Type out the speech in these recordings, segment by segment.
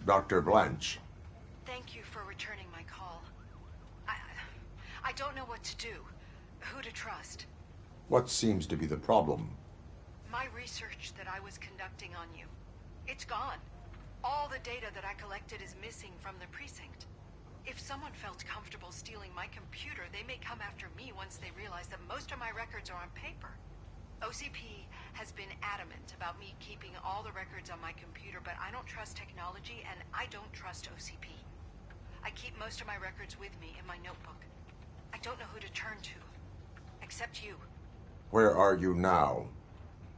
Dr. Blanche. Thank you for returning my call. I don't know what to do. Who to trust. What seems to be the problem? My research that I was conducting on you. It's gone. All the data that I collected is missing from the precinct. If someone felt comfortable stealing my computer, they may come after me once they realize that most of my records are on paper. OCP has been adamant about me keeping all the records on my computer, but I don't trust technology and I don't trust OCP. I keep most of my records with me in my notebook. I don't know who to turn to, except you. Where are you now?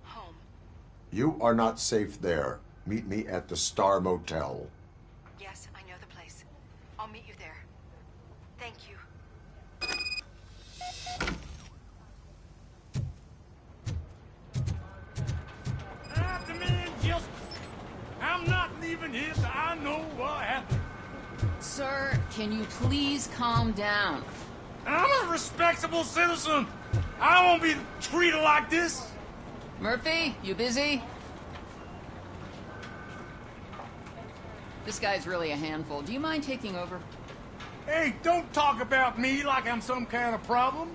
Home. You are not safe there. Meet me at the Star Motel. Yes, I know the place. I'll meet you there. Thank you. I'm not leaving here till I know what happened. Sir, can you please calm down? I'm a respectable citizen. I won't be treated like this. Murphy, you busy? This guy's really a handful. Do you mind taking over? Hey, don't talk about me like I'm some kind of problem.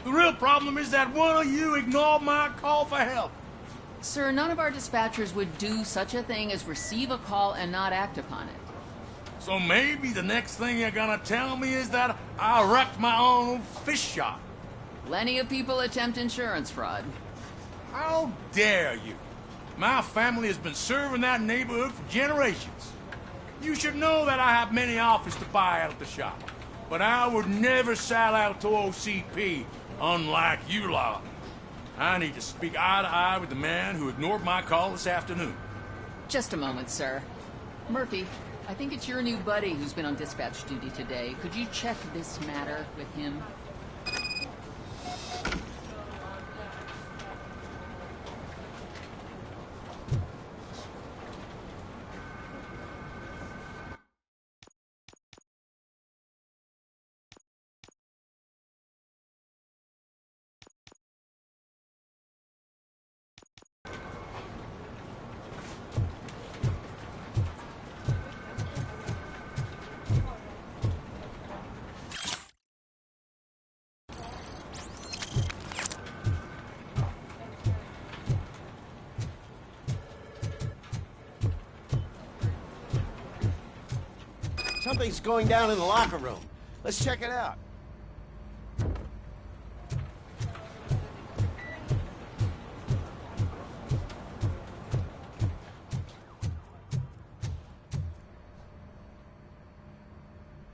The real problem is that one of you ignored my call for help. Sir, none of our dispatchers would do such a thing as receive a call and not act upon it. So maybe the next thing you're gonna tell me is that I wrecked my own fish shop. Plenty of people attempt insurance fraud. How dare you? My family has been serving that neighborhood for generations. You should know that I have many offers to buy out of the shop. But I would never sell out to OCP, unlike you lot. I need to speak eye to eye with the man who ignored my call this afternoon. Just a moment, sir. Murphy, I think it's your new buddy who's been on dispatch duty today. Could you check this matter with him? Something's going down in the locker room. Let's check it out.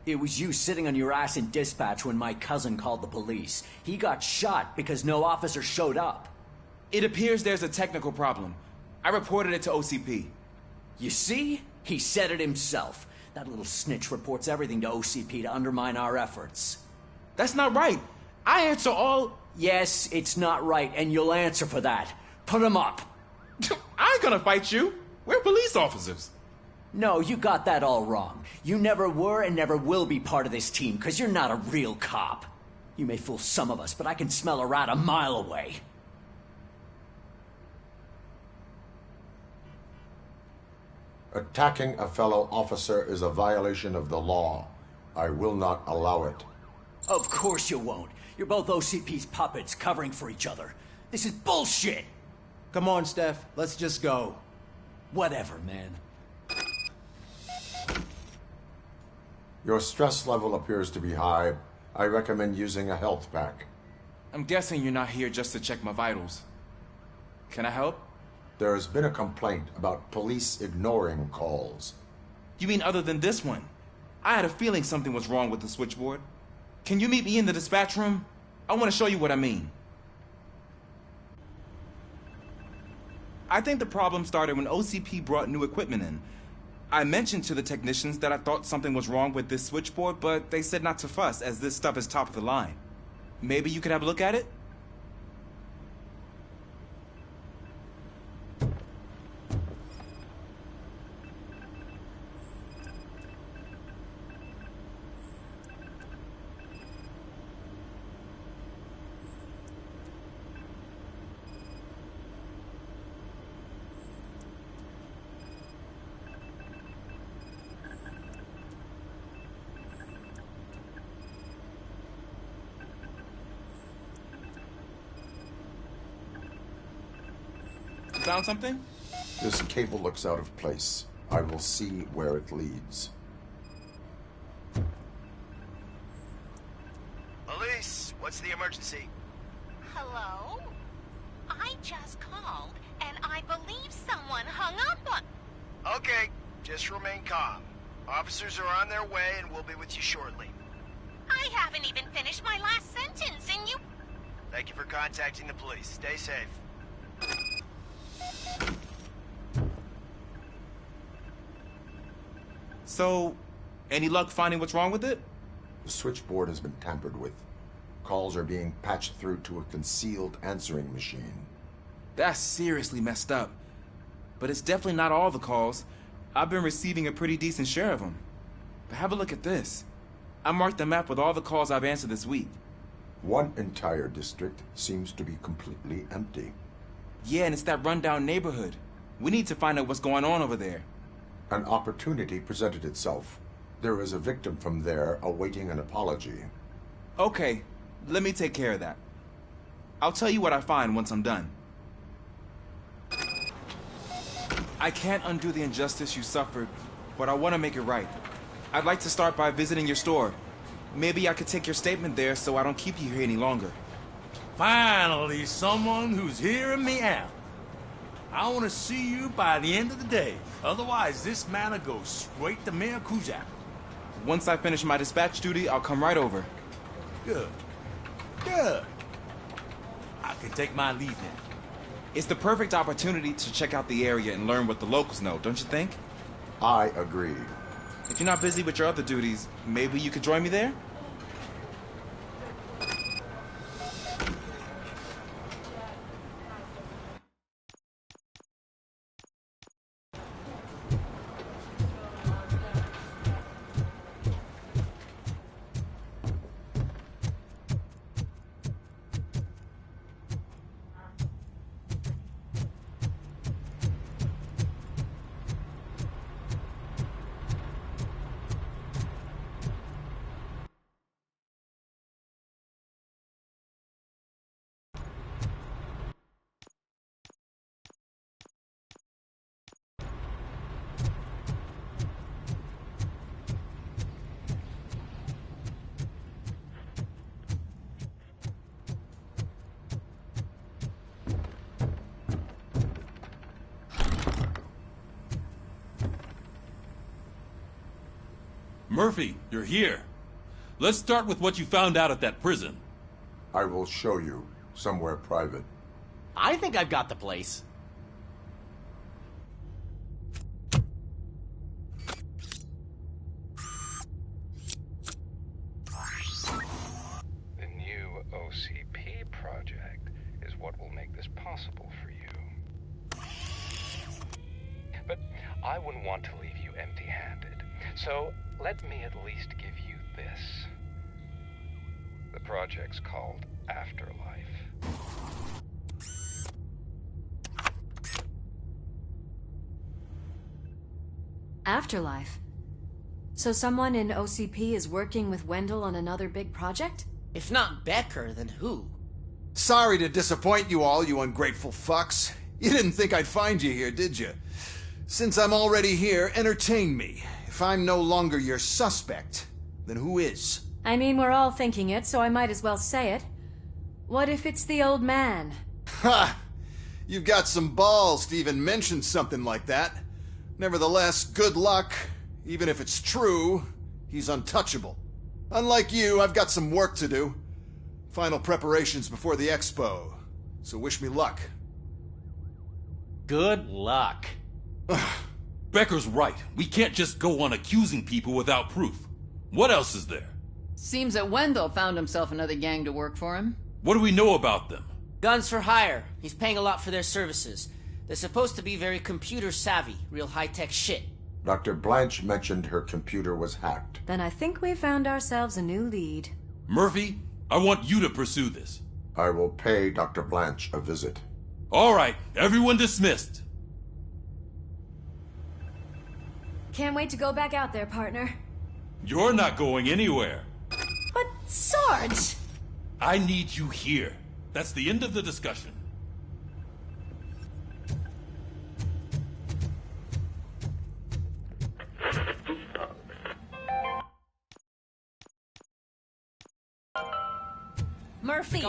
It was you sitting on your ass in dispatch when my cousin called the police. He got shot because no officer showed up. It appears there's a technical problem. I reported it to OCP. You see? He said it himself. That little snitch reports everything to OCP to undermine our efforts. That's not right. I answer all... Yes, it's not right, and you'll answer for that. Put him up. I ain't gonna fight you. We're police officers. No, you got that all wrong. You never were and never will be part of this team, because you're not a real cop. You may fool some of us, but I can smell a rat a mile away. Attacking a fellow officer is a violation of the law. I will not allow it. Of course you won't. You're both OCP's puppets covering for each other. This is bullshit! Come on, Steph. Let's just go. Whatever, man. Your stress level appears to be high. I recommend using a health pack. I'm guessing you're not here just to check my vitals. Can I help? There has been a complaint about police ignoring calls. You mean other than this one? I had a feeling something was wrong with the switchboard. Can you meet me in the dispatch room? I want to show you what I mean. I think the problem started when OCP brought new equipment in. I mentioned to the technicians that I thought something was wrong with this switchboard, but they said not to fuss, as this stuff is top of the line. Maybe you could have a look at it? Found something? This cable looks out of place. I will see where it leads. Police, what's the emergency? Hello? I just called, and I believe someone hung up on... Okay, just remain calm. Officers are on their way and we'll be with you shortly. I haven't even finished my last sentence, and you... Thank you for contacting the police. Stay safe. So, any luck finding what's wrong with it? The switchboard has been tampered with. Calls are being patched through to a concealed answering machine. That's seriously messed up. But it's definitely not all the calls. I've been receiving a pretty decent share of them. But have a look at this. I marked the map with all the calls I've answered this week. One entire district seems to be completely empty. Yeah, and it's that rundown neighborhood. We need to find out what's going on over there. An opportunity presented itself. There is a victim from there awaiting an apology. Okay, let me take care of that. I'll tell you what I find once I'm done. I can't undo the injustice you suffered, but I want to make it right. I'd like to start by visiting your store. Maybe I could take your statement there so I don't keep you here any longer. Finally, someone who's hearing me out. I want to see you by the end of the day. Otherwise, this matter goes straight to Mayor Kuzak. Once I finish my dispatch duty, I'll come right over. Good. Good. I can take my leave now. It's the perfect opportunity to check out the area and learn what the locals know, don't you think? I agree. If you're not busy with your other duties, maybe you could join me there? Murphy, you're here. Let's start with what you found out at that prison. I will show you somewhere private. I think I've got the place. The new OCP project is what will make this possible for you. But I wouldn't want to leave you empty-handed. So let me at least give you this. The project's called Afterlife. Afterlife? So someone in OCP is working with Wendell on another big project? If not Becker, then who? Sorry to disappoint you all, you ungrateful fucks. You didn't think I'd find you here, did you? Since I'm already here, entertain me. If I'm no longer your suspect, then who is? I mean, we're all thinking it, so I might as well say it. What if it's the old man? Ha! You've got some balls to even mention something like that. Nevertheless, good luck. Even if it's true, he's untouchable. Unlike you, I've got some work to do. Final preparations before the expo. So wish me luck. Good luck. Becker's right. We can't just go on accusing people without proof. What else is there? Seems that Wendell found himself another gang to work for him. What do we know about them? Guns for hire. He's paying a lot for their services. They're supposed to be very computer savvy, real high-tech shit. Dr. Blanche mentioned her computer was hacked. Then I think we found ourselves a new lead. Murphy, I want you to pursue this. I will pay Dr. Blanche a visit. All right, everyone dismissed. Can't wait to go back out there, partner. You're not going anywhere. But, Sarge! I need you here. That's the end of the discussion. Murphy,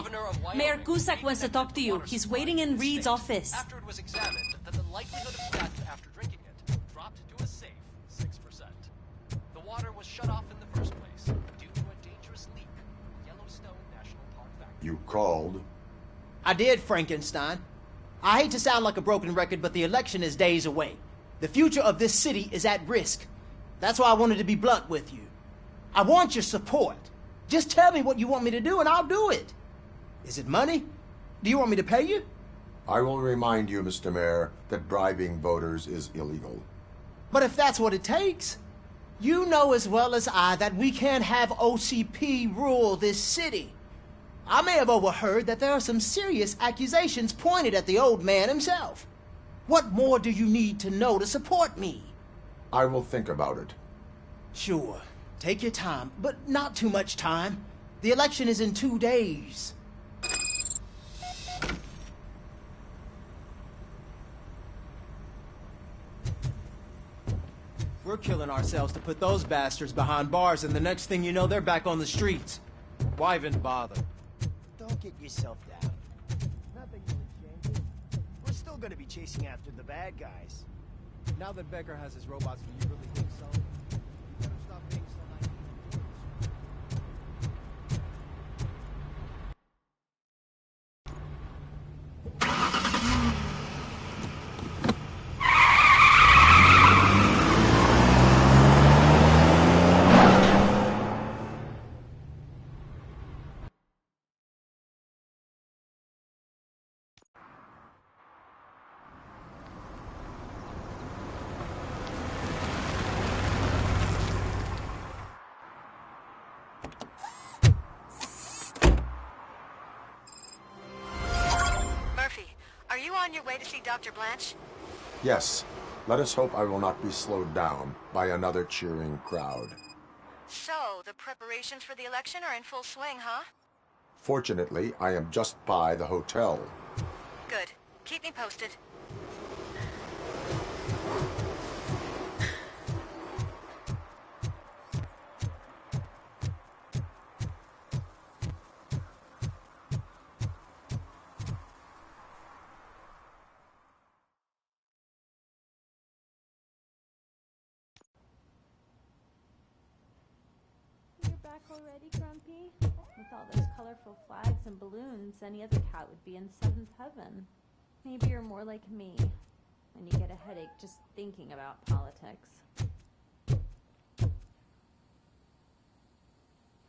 Mayor Cusack wants to talk to you. He's waiting in Reed's office. After it was examined, that the likelihood of death after drinking it dropped to a safe 6%. The water was shut off in the first place due to a dangerous leak in Yellowstone National Park factory. You called? I did, Frankenstein. I hate to sound like a broken record, but the election is days away. The future of this city is at risk. That's why I wanted to be blunt with you. I want your support. Just tell me what you want me to do and I'll do it. Is it money? Do you want me to pay you? I will remind you, Mr. Mayor, that bribing voters is illegal. But if that's what it takes, you know as well as I that we can't have OCP rule this city. I may have overheard that there are some serious accusations pointed at the old man himself. What more do you need to know to support me? I will think about it. Sure. Take your time, but not too much time. The election is in 2 days. We're killing ourselves to put those bastards behind bars, and the next thing you know, they're back on the streets. Why even bother? Don't get yourself down. Nothing really changes. We're still gonna be chasing after the bad guys. Now that Becker has his robots, do you really think so? You better stop being so naive. Are you on your way to see Dr. Blanche? Yes. Let us hope I will not be slowed down by another cheering crowd. So, the preparations for the election are in full swing, huh? Fortunately, I am just by the hotel. Good. Keep me posted. Back already, Grumpy? With all those colorful flags and balloons, any other cat would be in seventh heaven. Maybe you're more like me, when you get a headache just thinking about politics.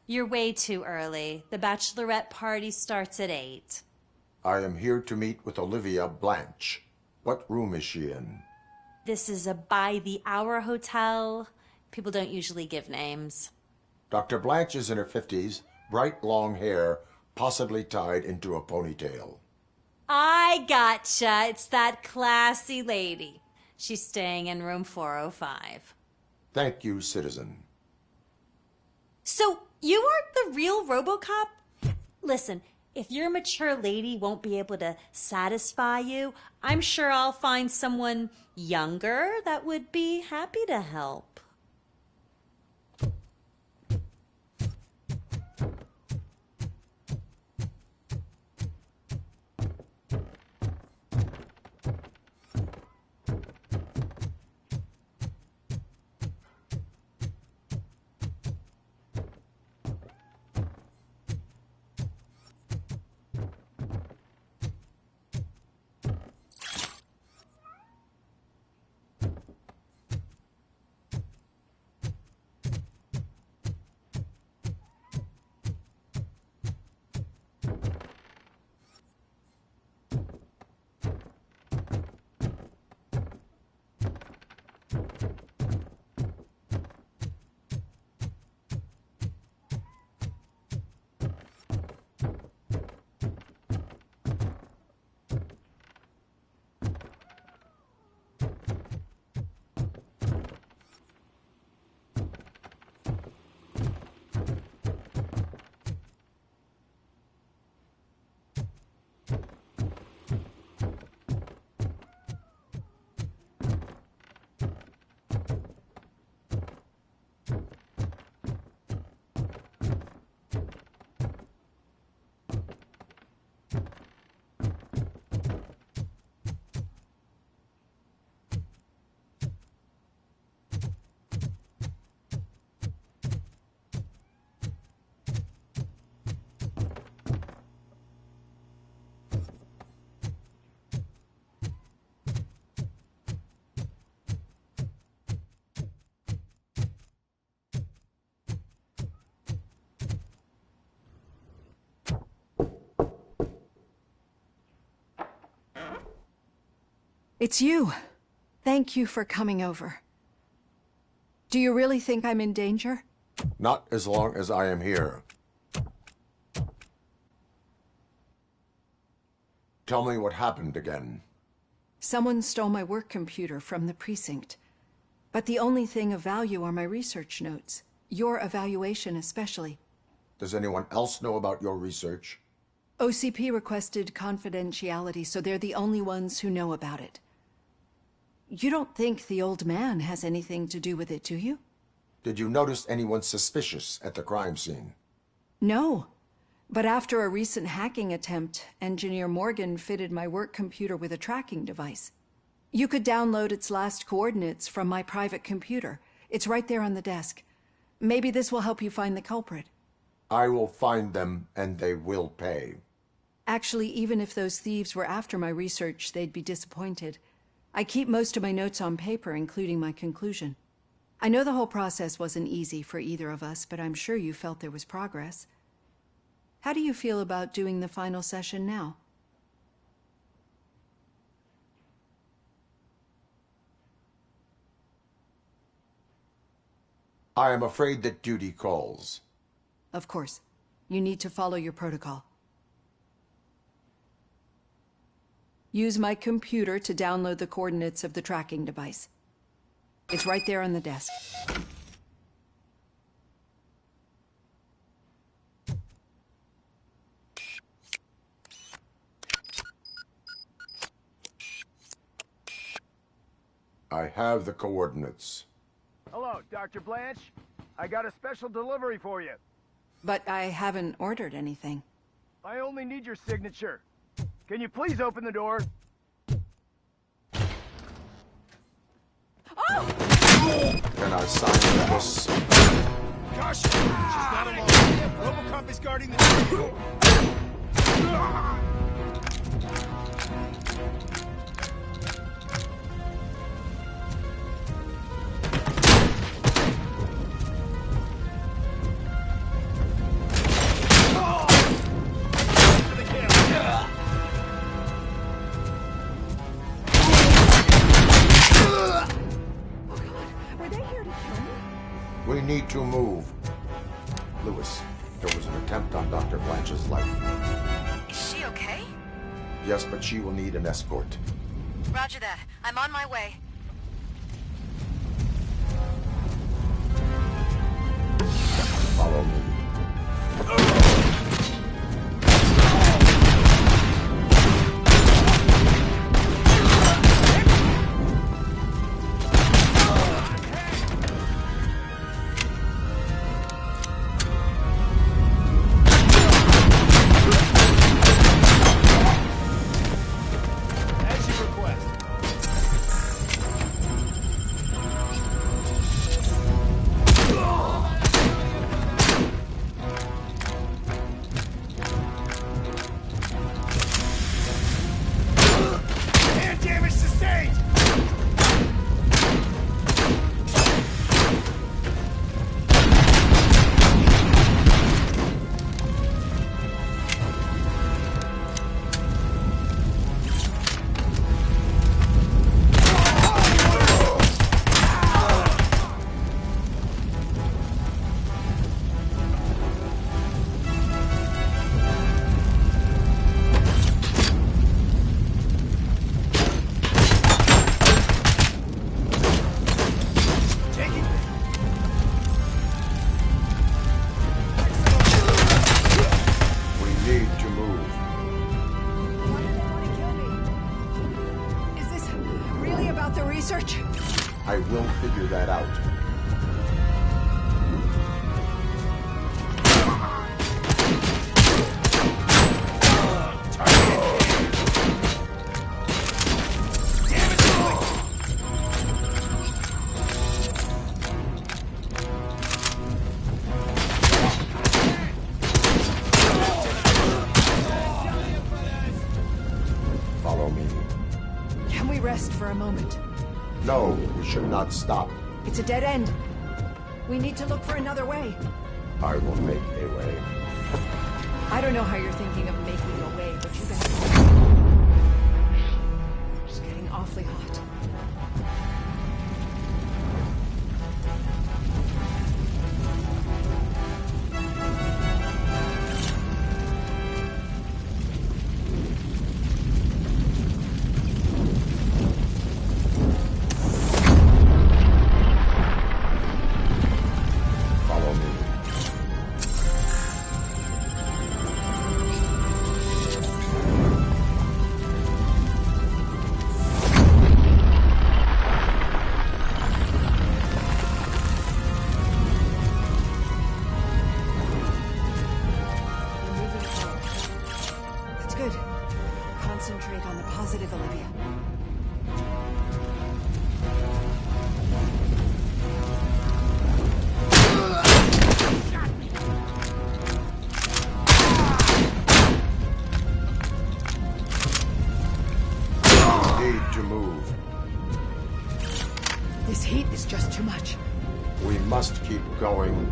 You're way too early. The bachelorette party starts at 8. I am here to meet with Olivia Blanche. What room is she in? This is a by-the-hour hotel. People don't usually give names. Dr. Blanche is in her 50s, bright long hair, possibly tied into a ponytail. I gotcha. It's that classy lady. She's staying in room 405. Thank you, citizen. So, you aren't the real RoboCop? Listen, if your mature lady won't be able to satisfy you, I'm sure I'll find someone younger that would be happy to help. It's you. Thank you for coming over. Do you really think I'm in danger? Not as long as I am here. Tell me what happened again. Someone stole my work computer from the precinct. But the only thing of value are my research notes. Your evaluation especially. Does anyone else know about your research? OCP requested confidentiality, so they're the only ones who know about it. You don't think the old man has anything to do with it, do you? Did you notice anyone suspicious at the crime scene? No. But after a recent hacking attempt, Engineer Morgan fitted my work computer with a tracking device. You could download its last coordinates from my private computer. It's right there on the desk. Maybe this will help you find the culprit. I will find them, and they will pay. Actually, even if those thieves were after my research, they'd be disappointed. I keep most of my notes on paper, including my conclusion. I know the whole process wasn't easy for either of us, but I'm sure you felt there was progress. How do you feel about doing the final session now? I am afraid that duty calls. Of course. You need to follow your protocol. Use my computer to download the coordinates of the tracking device. It's right there on the desk. I have the coordinates. Hello, Dr. Blanche. I got a special delivery for you. But I haven't ordered anything. I only need your signature. Can you please open the door? Can I sign this? Gosh, she's not alone. RoboCop is guarding the We need to move. Lewis, there was an attempt on Dr. Blanche's life. Is she okay? Yes, but she will need an escort. Roger that. I'm on my way. Follow me. I will figure that out. Follow me. Can we rest for a moment? No, we should not stop. It's a dead end. We need to look for another way. I will make a way. I don't know how you're thinking of making a way, but you better. Just getting awfully hot. Follow me. We're moving forward. That's good. Concentrate on the positive, Olivia. Need to move. This heat is just too much. We must keep going.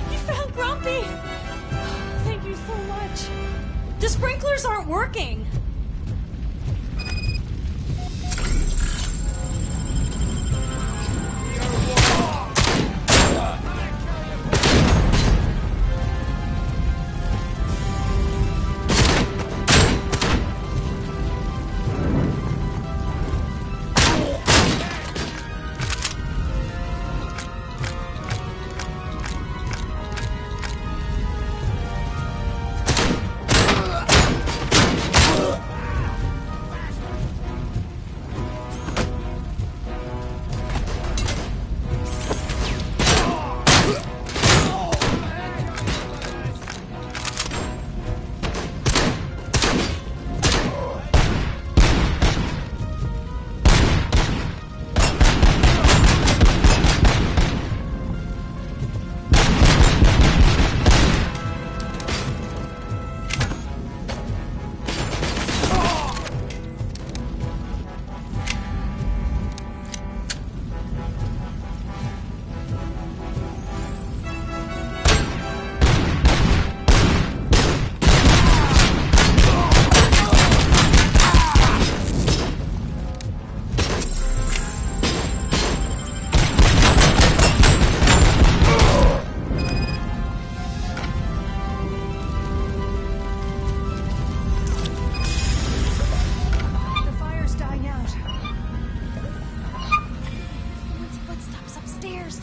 You found Grumpy! Thank you so much. The sprinklers aren't working. The fire's dying out. Someone's footsteps upstairs.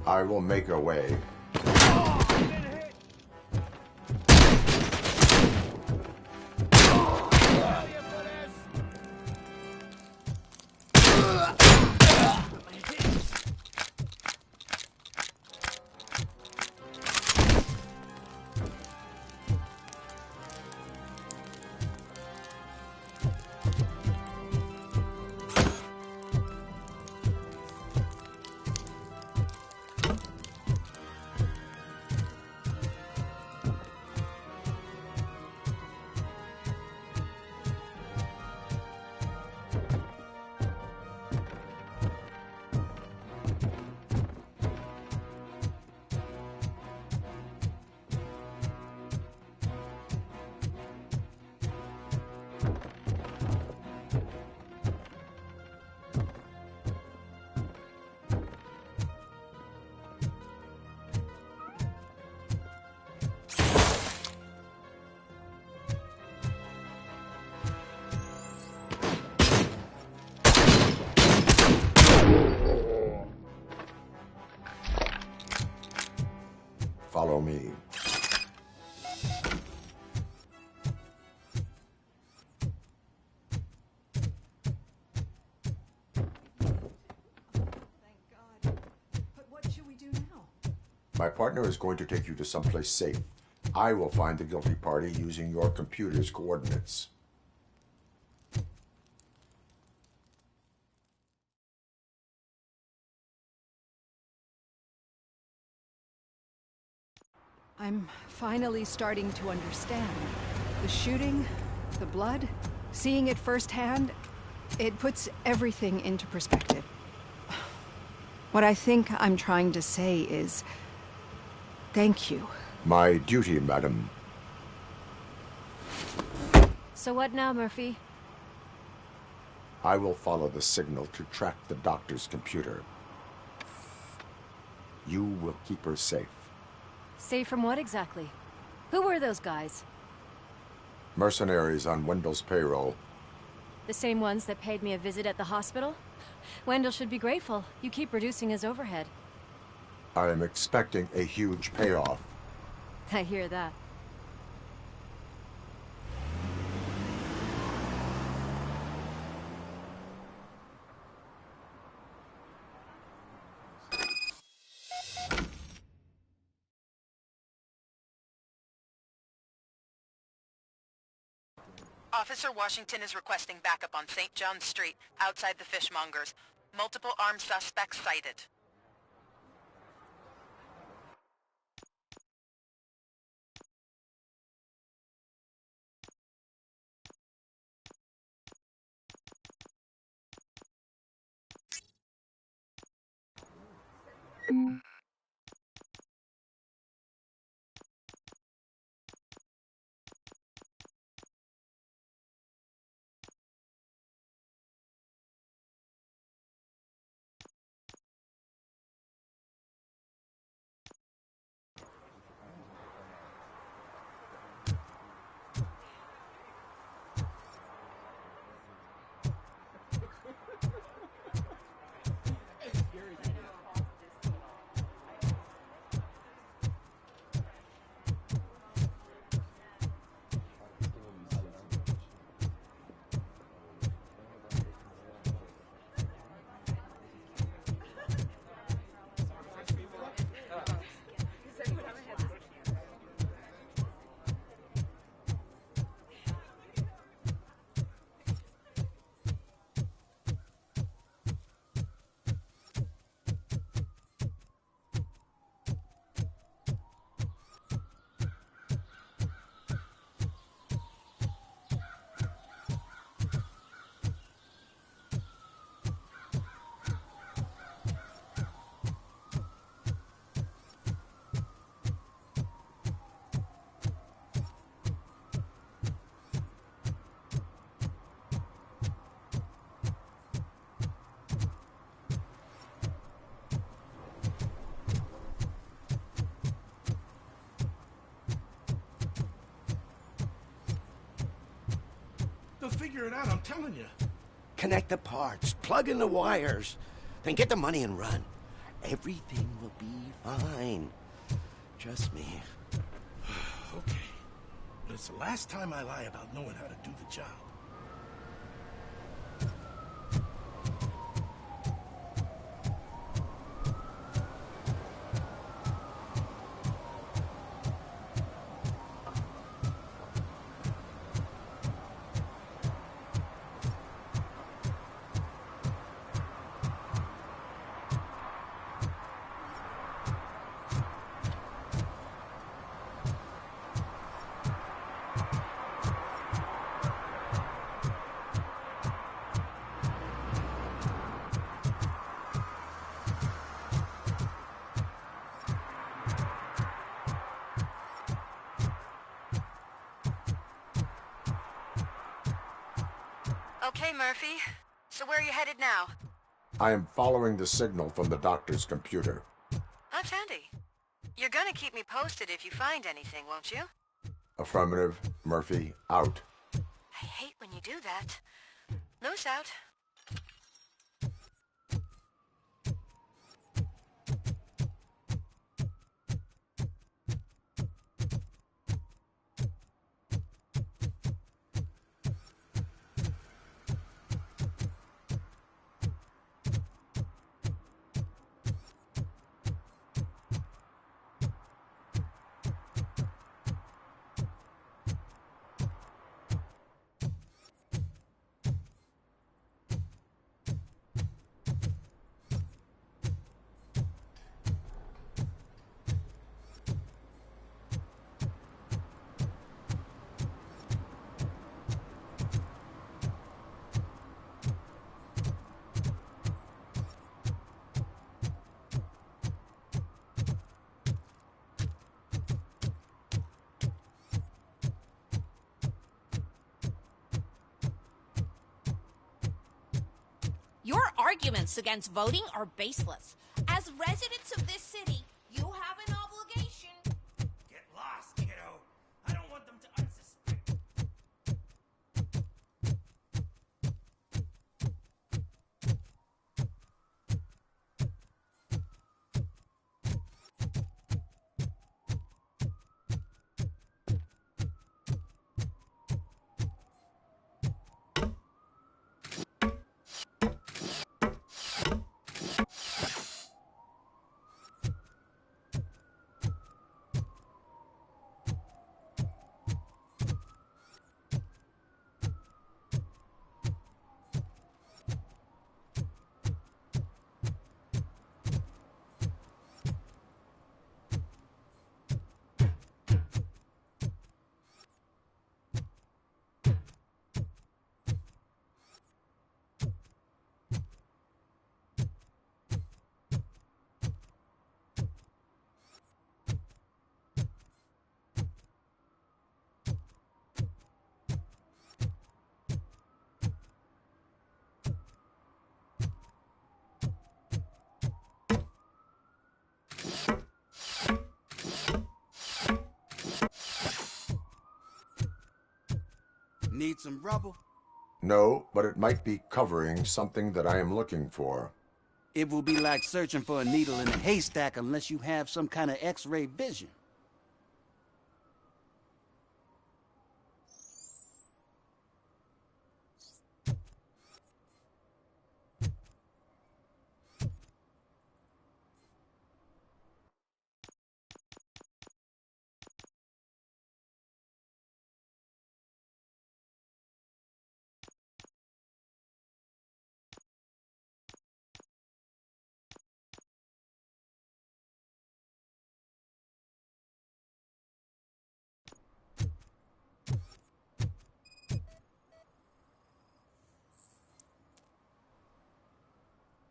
I will make a way. Follow me. My partner is going to take you to someplace safe. I will find the guilty party using your computer's coordinates. I'm finally starting to understand. The shooting, the blood, seeing it firsthand, it puts everything into perspective. What I think I'm trying to say is, thank you. My duty, madam. So what now, Murphy? I will follow the signal to track the doctor's computer. You will keep her safe. Safe from what exactly? Who were those guys? Mercenaries on Wendell's payroll. The same ones that paid me a visit at the hospital? Wendell should be grateful. You keep reducing his overhead. I am expecting a huge payoff. I hear that. Officer Washington is requesting backup on St. John's Street, outside the fishmongers. Multiple armed suspects sighted. They'll figure it out, I'm telling you. Connect the parts, plug in the wires, then get the money and run. Everything will be fine. Trust me. Okay. But it's the last time I lie about knowing how to do the job. Hey, Murphy. So where are you headed now? I am following the signal from the doctor's computer. That's handy. You're gonna keep me posted if you find anything, won't you? Affirmative. Murphy, out. I hate when you do that. Loose out. Your arguments against voting are baseless. As residents of this city, you have an obligation. Get lost, kiddo. I don't want them to unsuspect. Need some rubble? No, but it might be covering something that I am looking for. It will be like searching for a needle in a haystack unless you have some kind of X-ray vision.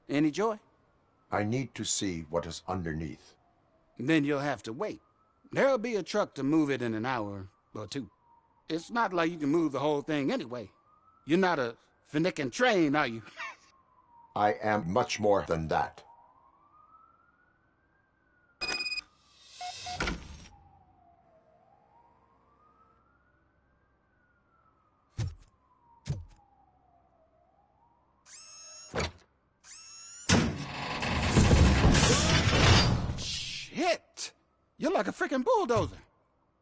Any joy? I need to see what is underneath. Then you'll have to wait. There'll be a truck to move it in an hour or two. It's not like you can move the whole thing anyway. You're not a finicking train, are you? I am much more than that. Shit! You're like a freaking bulldozer.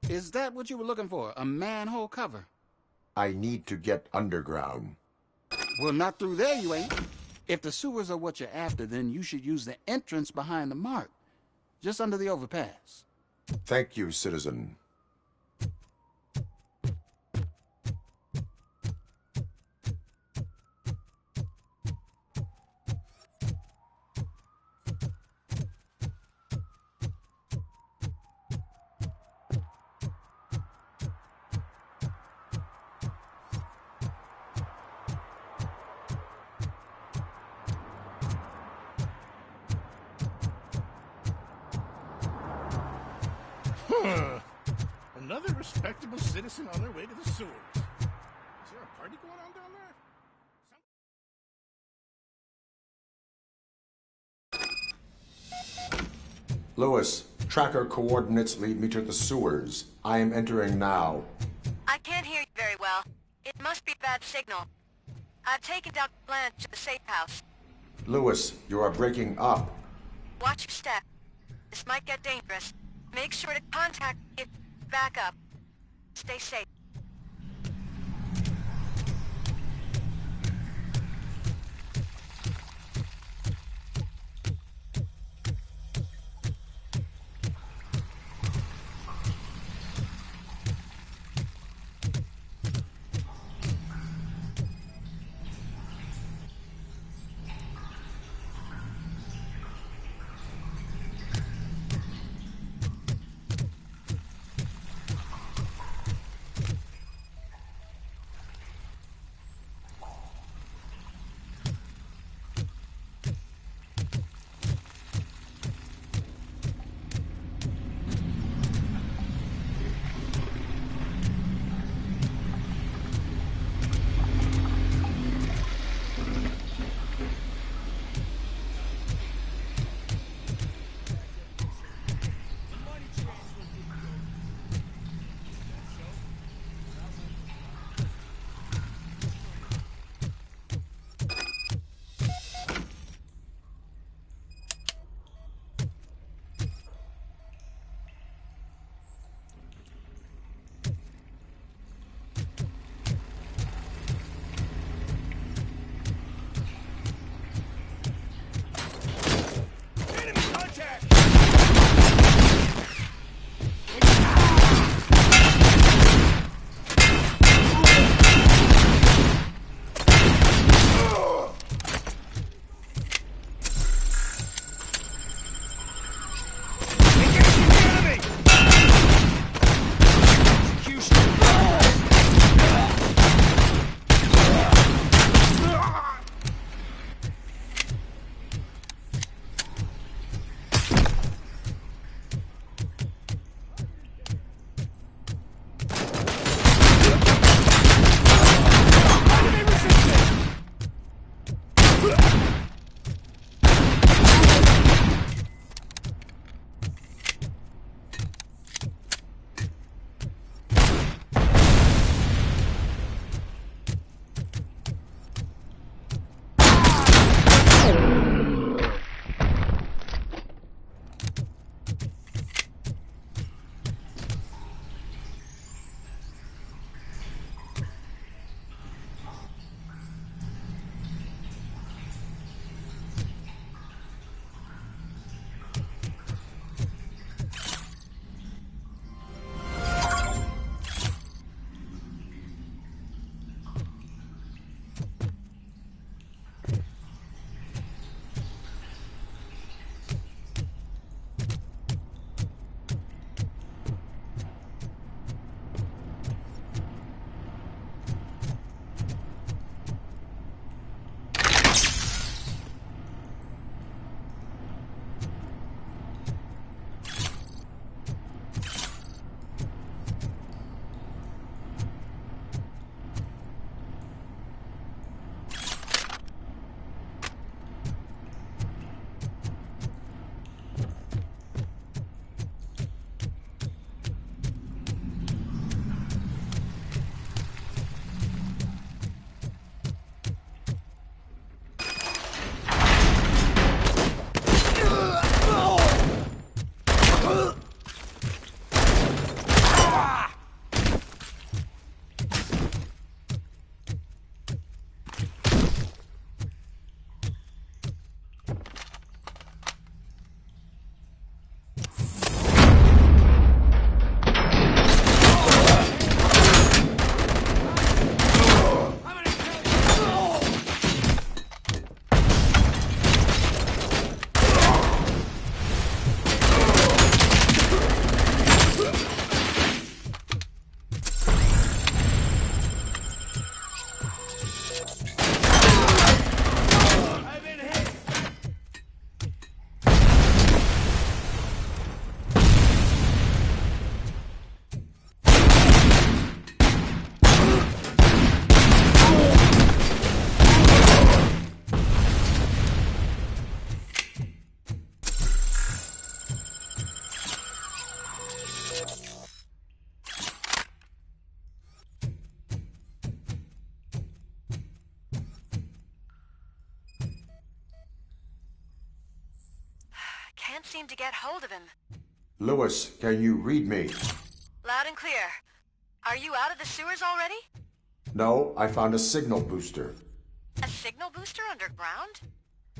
Is that what you were looking for? A manhole cover? I need to get underground. Well, not through there, you ain't. If the sewers are what you're after, then you should use the entrance behind the mark. Just under the overpass. Thank you, citizen. Another respectable citizen on their way to the sewers. Is there a party going on down there? Lewis, tracker coordinates lead me to the sewers. I am entering now. I can't hear you very well. It must be a bad signal. I've taken Dr. Blanche to the safe house. Lewis, you are breaking up. Watch your step. This might get dangerous. Make sure to contact me if back up. Stay safe. can't seem to get hold of him. Lewis, can you read me? Loud and clear. Are you out of the sewers already? No, I found a signal booster. A signal booster underground?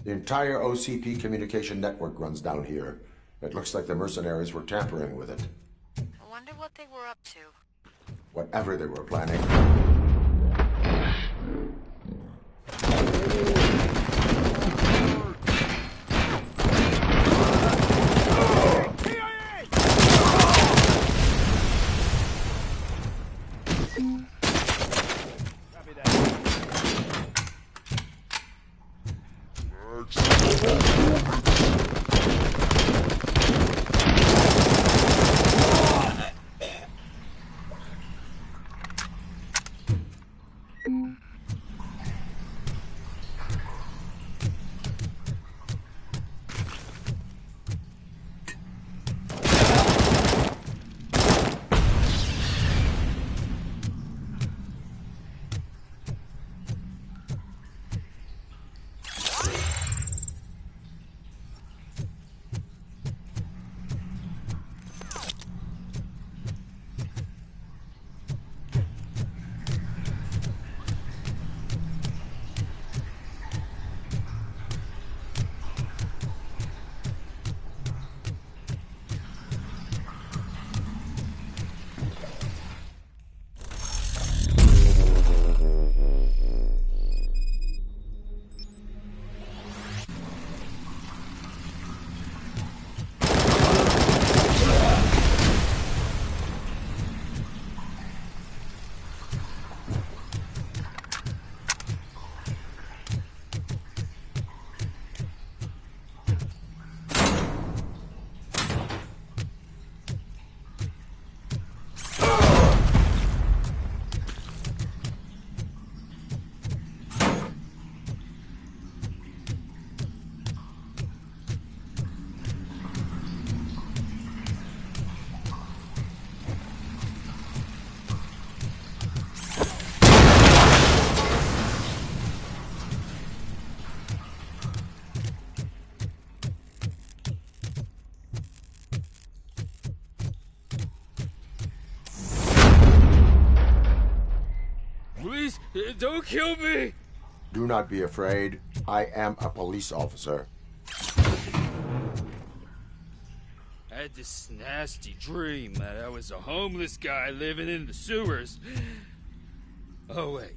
The entire OCP communication network runs down here. It looks like the mercenaries were tampering with it. I wonder what they were up to. Whatever they were planning. Please, don't kill me! Do not be afraid. I am a police officer. I had this nasty dream that I was a homeless guy living in the sewers. Oh, wait.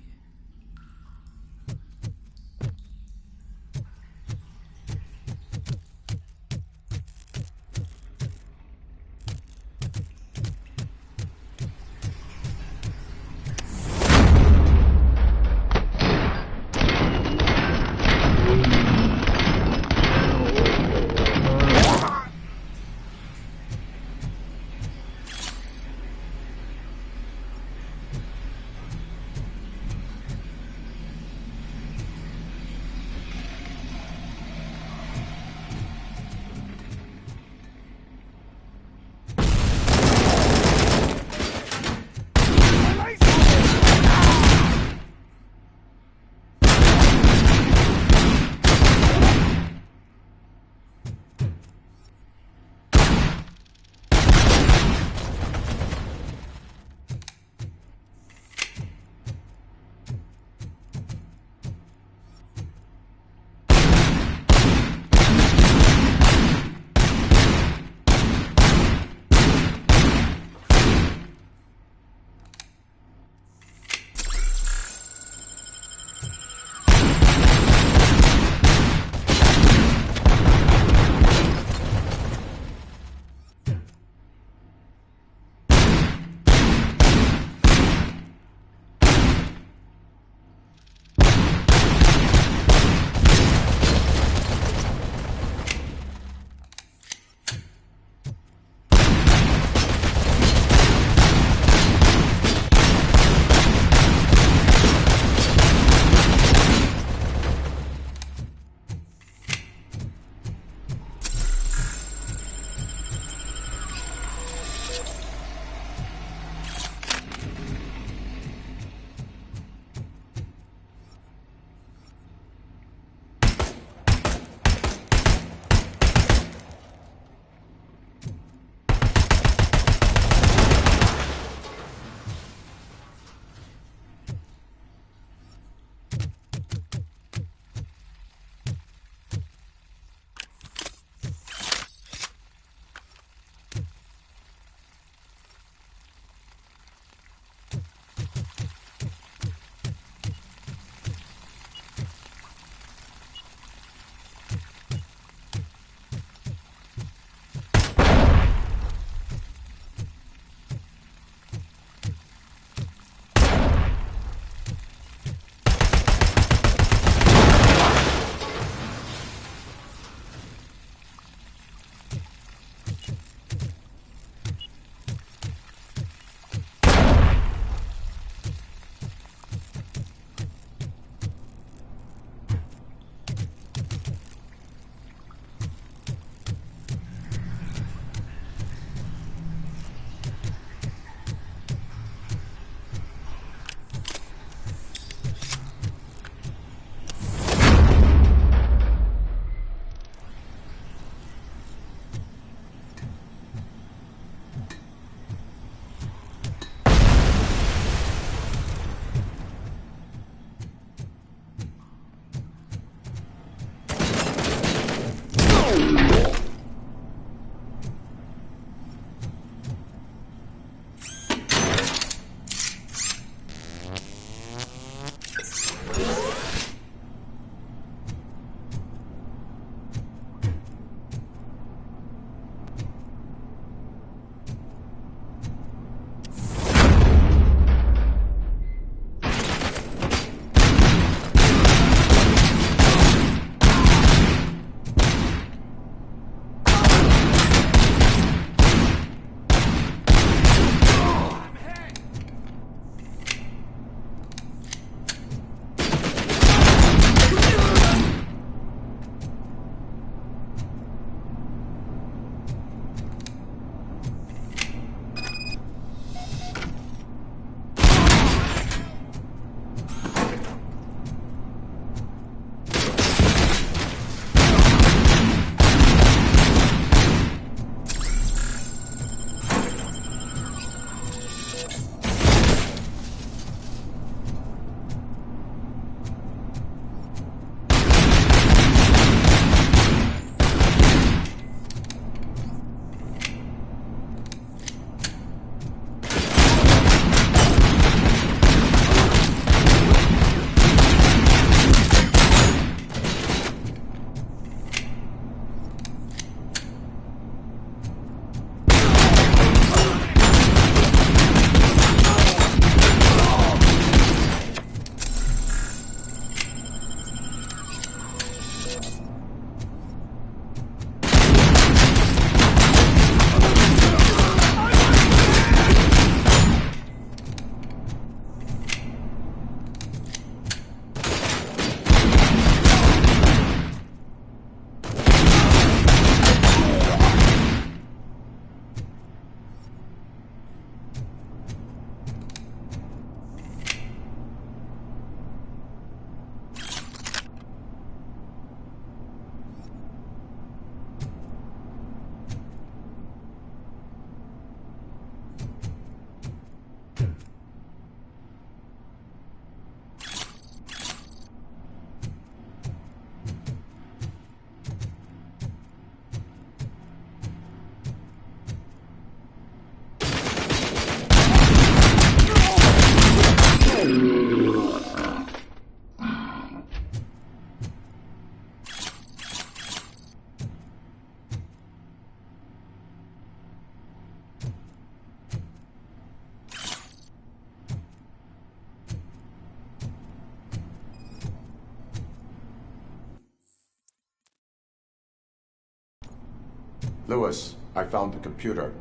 Lewis, I found the computer.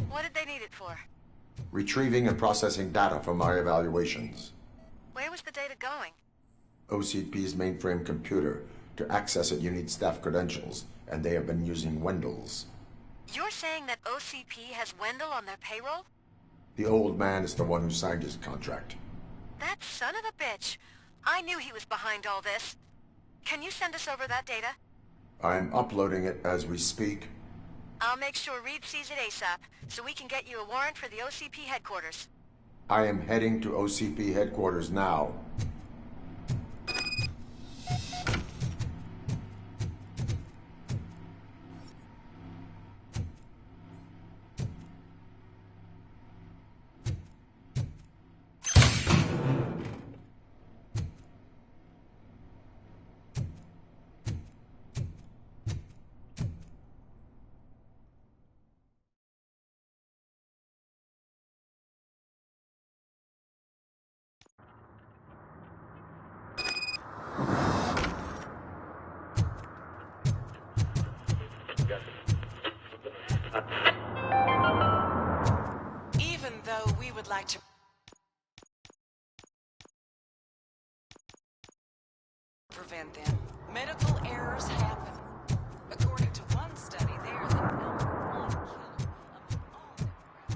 What did they need it for? Retrieving and processing data from my evaluations. Where was the data going? OCP's mainframe computer. To access it, you need staff credentials, and they have been using Wendell's. You're saying that OCP has Wendell on their payroll? The old man is the one who signed his contract. That son of a bitch. I knew he was behind all this. Can you send us over that data? I'm uploading it as we speak. I'll make sure Reed sees it ASAP, so we can get you a warrant for the OCP headquarters. I am heading to OCP headquarters now. Even though we would like to prevent them, medical errors happen. According to one study, they are the #1 killer among all demographics.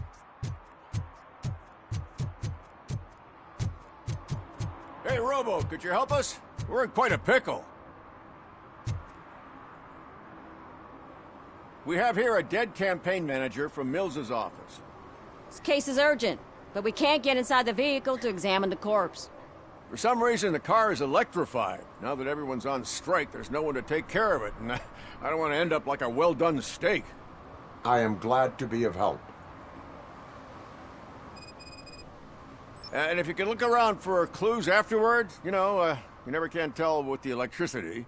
Hey, Robo, could you help us? We're in quite a pickle. We have here a dead campaign manager from Mills's office. This case is urgent, but we can't get inside the vehicle to examine the corpse. For some reason, the car is electrified. Now that everyone's on strike, there's no one to take care of it, and I don't want to end up like a well-done steak. I am glad to be of help. And if you can look around for clues afterwards, you know, you never can tell with the electricity.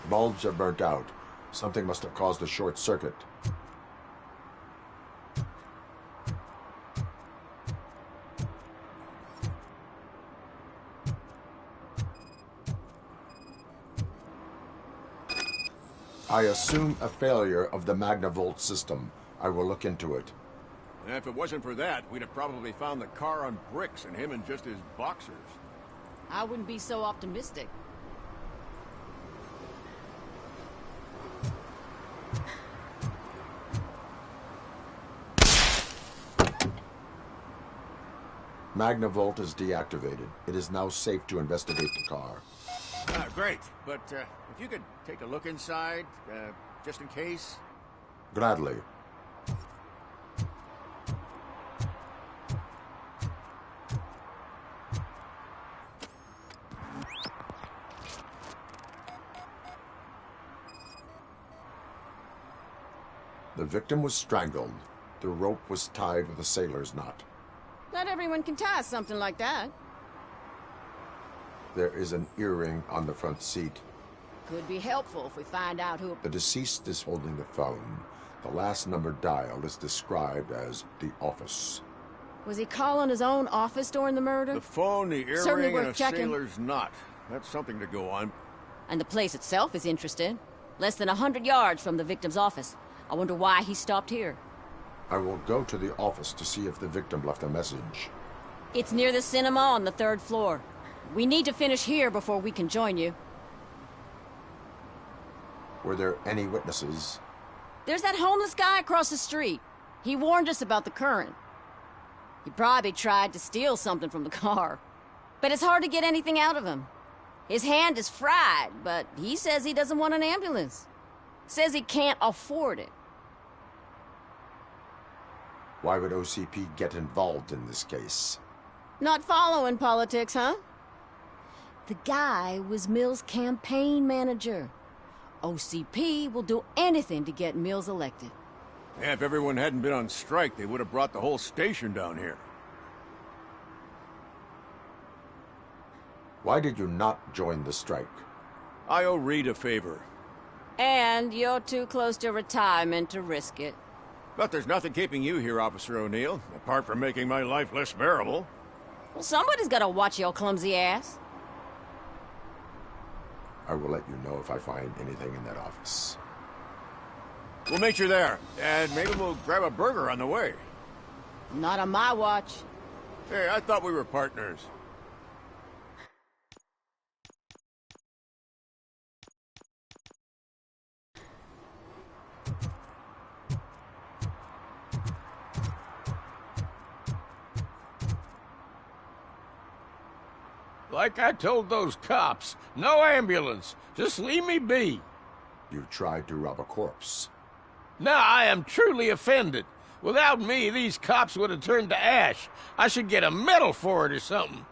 Bulbs are burnt out. Something must have caused a short circuit. I assume a failure of the Magnavolt system. I will look into it. And if it wasn't for that, we'd have probably found the car on bricks and him in just his boxers. I wouldn't be so optimistic. Magnavolt is deactivated. It is now safe to investigate the car. Great, but if you could take a look inside, just in case. Gladly. The victim was strangled. The rope was tied with a sailor's knot. Not everyone can tie something like that. There is an earring on the front seat. Could be helpful if we find out who... The deceased is holding the phone. The last number dialed is described as the office. Was he calling his own office during the murder? The phone, the Certainly earring, worth and a checking. sailor's knot. That's something to go on. And the place itself is interesting. Less than 100 yards from the victim's office. I wonder why he stopped here. I will go to the office to see if the victim left a message. It's near the cinema on the 3rd floor. We need to finish here before we can join you. Were there any witnesses? There's that homeless guy across the street. He warned us about the current. He probably tried to steal something from the car. But it's hard to get anything out of him. His hand is fried, but he says he doesn't want an ambulance. Says he can't afford it. Why would OCP get involved in this case? Not following politics, huh? The guy was Mills' campaign manager. OCP will do anything to get Mills elected. Yeah, if everyone hadn't been on strike, they would have brought the whole station down here. Why did you not join the strike? I owe Reed a favor. And you're too close to retirement to risk it. But there's nothing keeping you here, Officer O'Neill, apart from making my life less bearable. Well, somebody's gotta watch your clumsy ass. I will let you know if I find anything in that office. We'll meet you there, and maybe we'll grab a burger on the way. Not on my watch. Hey, I thought we were partners. Like I told those cops, no ambulance. Just leave me be. You tried to rob a corpse. Now I am truly offended. Without me, these cops would have turned to ash. I should get a medal for it or something.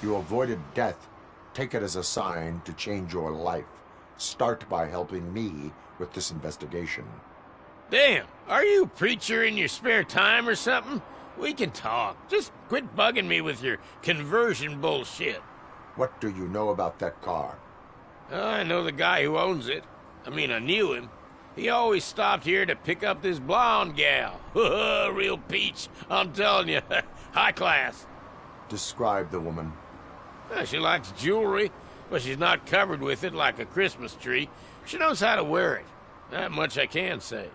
You avoided death. Take it as a sign to change your life. Start by helping me with this investigation. Damn, are you a preacher in your spare time or something? We can talk. Just quit bugging me with your conversion bullshit. What do you know about that car? I know the guy who owns it. I mean, I knew him. He always stopped here to pick up this blonde gal. Real peach, I'm telling you. High class. Describe the woman. She likes jewelry, but she's not covered with it like a Christmas tree. She knows how to wear it. That much I can say.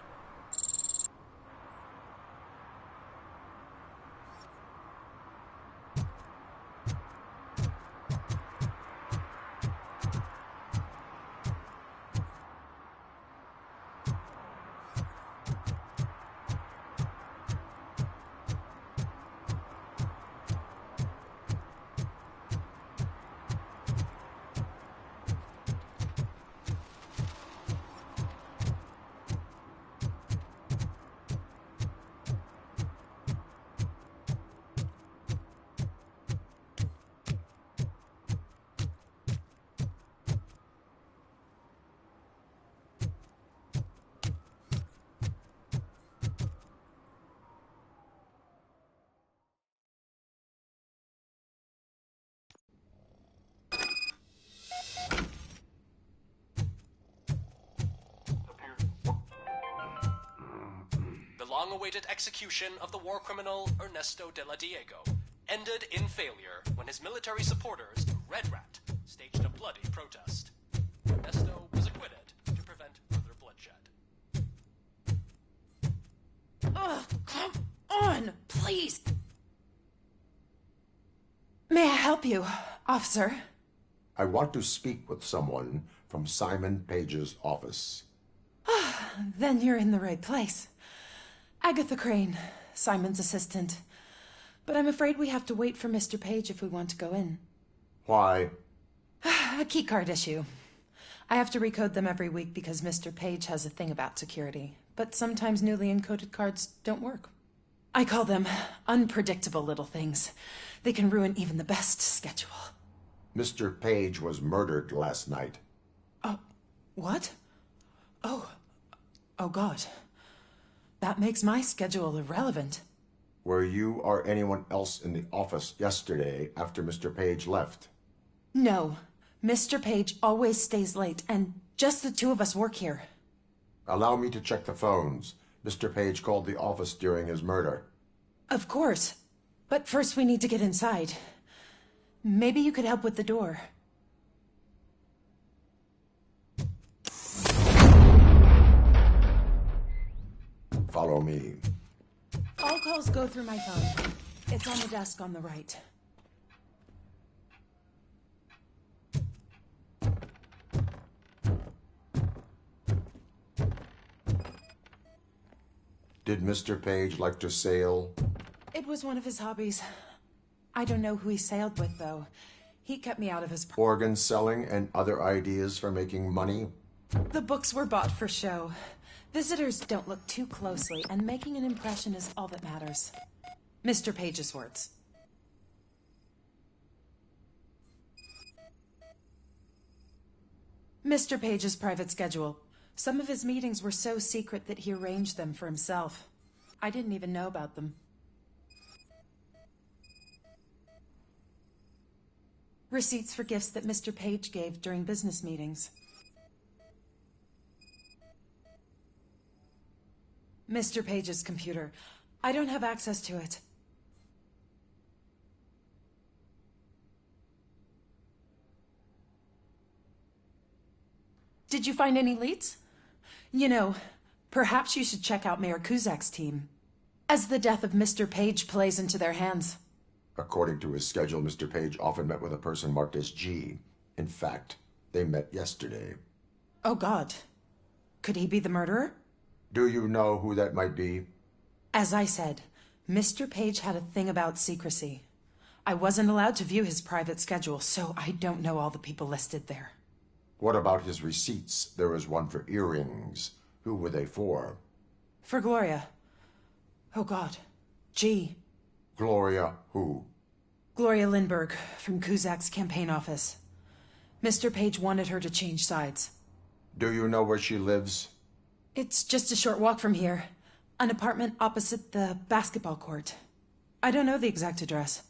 long-awaited execution of the war criminal Ernesto de la Diego ended in failure when his military supporters, Red Rat, staged a bloody protest. Ernesto was acquitted to prevent further bloodshed. Ugh, come on, please. May I help you, officer? I want to speak with someone from Simon Page's office. Then you're in the right place. Agatha Crane, Simon's assistant. But I'm afraid we have to wait for Mr. Page if we want to go in. Why? A keycard issue. I have to recode them every week because Mr. Page has a thing about security. But sometimes newly encoded cards don't work. I call them unpredictable little things. They can ruin even the best schedule. Mr. Page was murdered last night. Oh, what? Oh God. That makes my schedule irrelevant. Were you or anyone else in the office yesterday after Mr. Page left? No. Mr. Page always stays late, and just the two of us work here. Allow me to check the phones. Mr. Page called the office during his murder. Of course. But first we need to get inside. Maybe you could help with the door. Follow me. All calls go through my phone. It's on the desk on the right. Did Mr. Page like to sail? It was one of his hobbies. I don't know who he sailed with, though. He kept me out of his... Organ selling and other ideas for making money? The books were bought for show. Visitors don't look too closely, and making an impression is all that matters. Mr. Page's words. Mr. Page's private schedule. Some of his meetings were so secret that he arranged them for himself. I didn't even know about them. Receipts for gifts that Mr. Page gave during business meetings. Mr. Page's computer. I don't have access to it. Did you find any leads? You know, perhaps you should check out Mayor Kuzak's team, as the death of Mr. Page plays into their hands. According to his schedule, Mr. Page often met with a person marked as G. In fact, they met yesterday. Oh, God. Could he be the murderer? Do you know who that might be? As I said, Mr. Page had a thing about secrecy. I wasn't allowed to view his private schedule, so I don't know all the people listed there. What about his receipts? There was one for earrings. Who were they for? For Gloria. Oh, God. G. Gloria who? Gloria Lindbergh, from Kuzak's campaign office. Mr. Page wanted her to change sides. Do you know where she lives? It's just a short walk from here. An apartment opposite the basketball court. I don't know the exact address.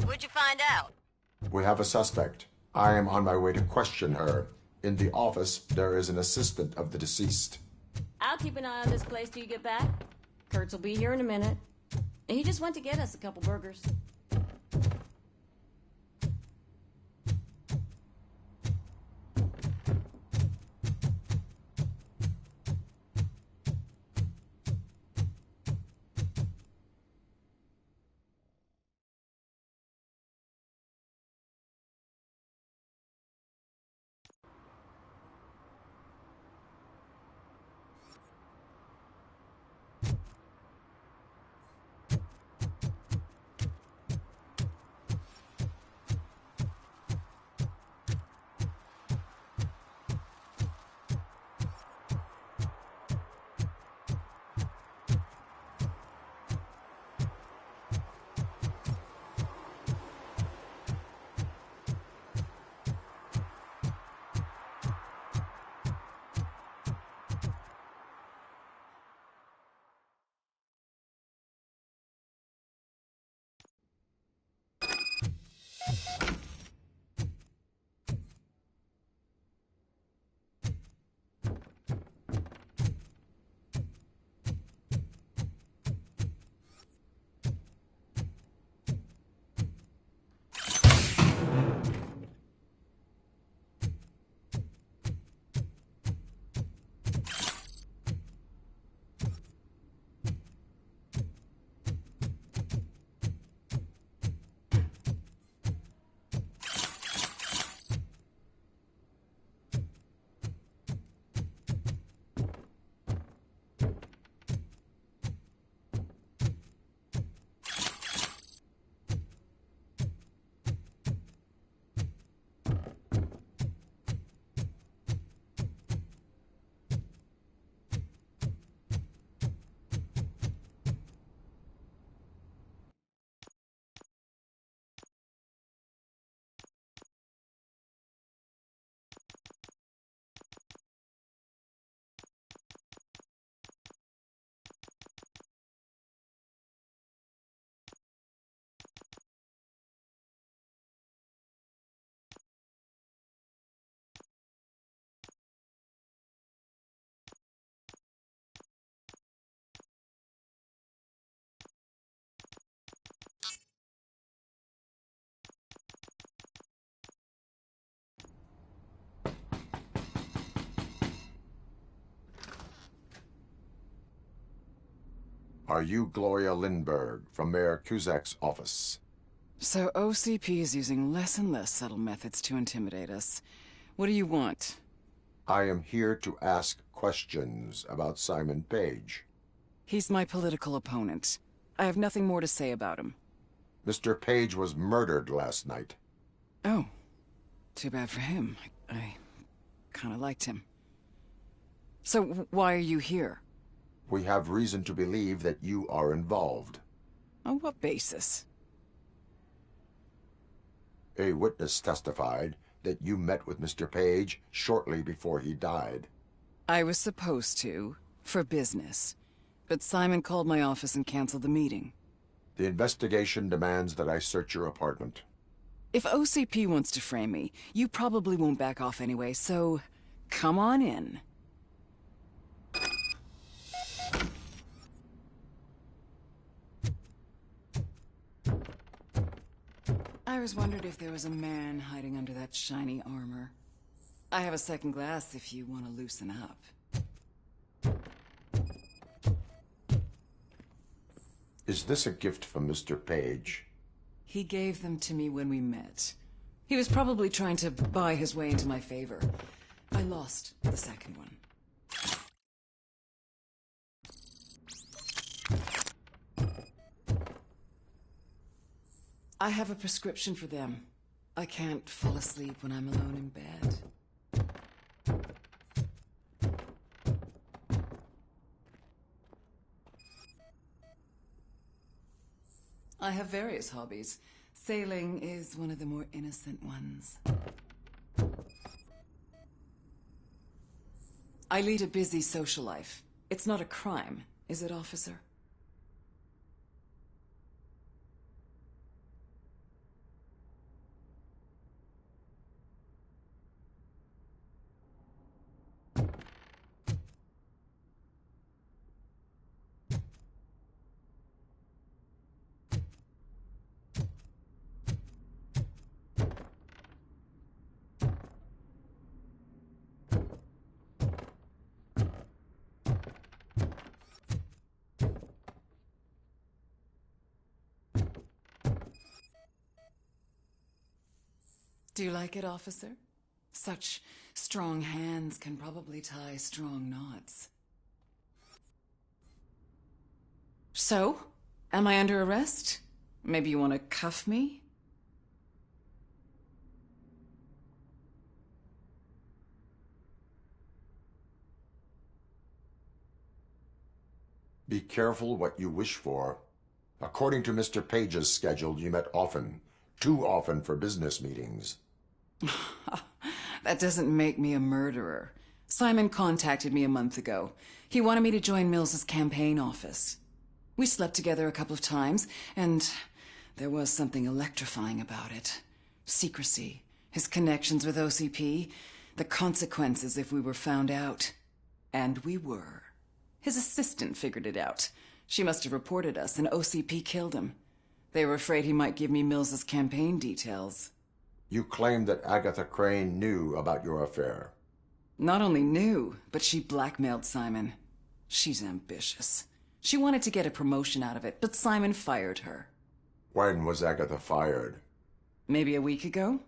What'd you find out? We have a suspect. I am on my way to question her. In the office, there is an assistant of the deceased. I'll keep an eye on this place till you get back. Kurtz will be here in a minute. He just went to get us a couple burgers. Are you Gloria Lindbergh from Mayor Cusack's office? So OCP is using less and less subtle methods to intimidate us. What do you want? I am here to ask questions about Simon Page. He's my political opponent. I have nothing more to say about him. Mr. Page was murdered last night. Oh. Too bad for him. I kind of liked him. So why are you here? We have reason to believe that you are involved. On what basis? A witness testified that you met with Mr. Page shortly before he died. I was supposed to, for business. But Simon called my office and canceled the meeting. The investigation demands that I search your apartment. If OCP wants to frame me, you probably won't back off anyway, so come on in. I was wondered if there was a man hiding under that shiny armor. I have a second glass if you want to loosen up. Is this a gift from Mr. Page? He gave them to me when we met. He was probably trying to buy his way into my favor. I lost the second one. I have a prescription for them. I can't fall asleep when I'm alone in bed. I have various hobbies. Sailing is one of the more innocent ones. I lead a busy social life. It's not a crime, is it, officer? Do you like it, officer? Such strong hands can probably tie strong knots. So, am I under arrest? Maybe you want to cuff me? Be careful what you wish for. According to Mr. Page's schedule, you met often. Too often for business meetings. That doesn't make me a murderer. Simon contacted me a month ago. He wanted me to join Mills's campaign office. We slept together a couple of times, and there was something electrifying about it. Secrecy, his connections with OCP, the consequences if we were found out. And we were. His assistant figured it out. She must have reported us, and OCP killed him. They were afraid he might give me Mills's campaign details. You claimed that Agatha Crane knew about your affair. Not only knew, but she blackmailed Simon. She's ambitious. She wanted to get a promotion out of it, but Simon fired her. When was Agatha fired? Maybe a week ago?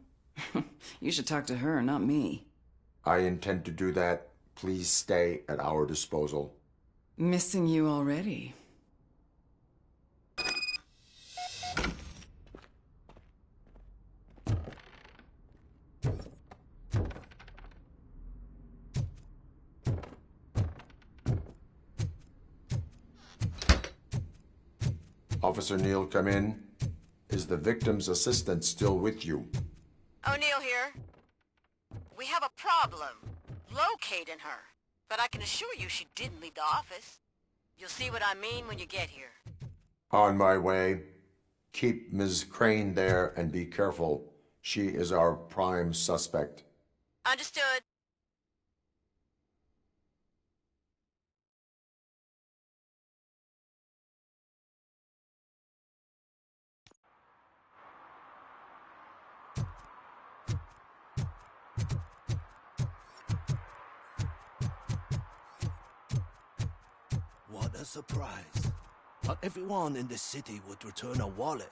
You should talk to her, not me. I intend to do that. Please stay at our disposal. Missing you already. Officer Neal, come in. Is the victim's assistant still with you? O'Neill here. We have a problem locating her, but I can assure you she didn't leave the office. You'll see what I mean when you get here. On my way. Keep Ms. Crane there and be careful. She is our prime suspect. Understood. What a surprise. Not everyone in the city would return a wallet.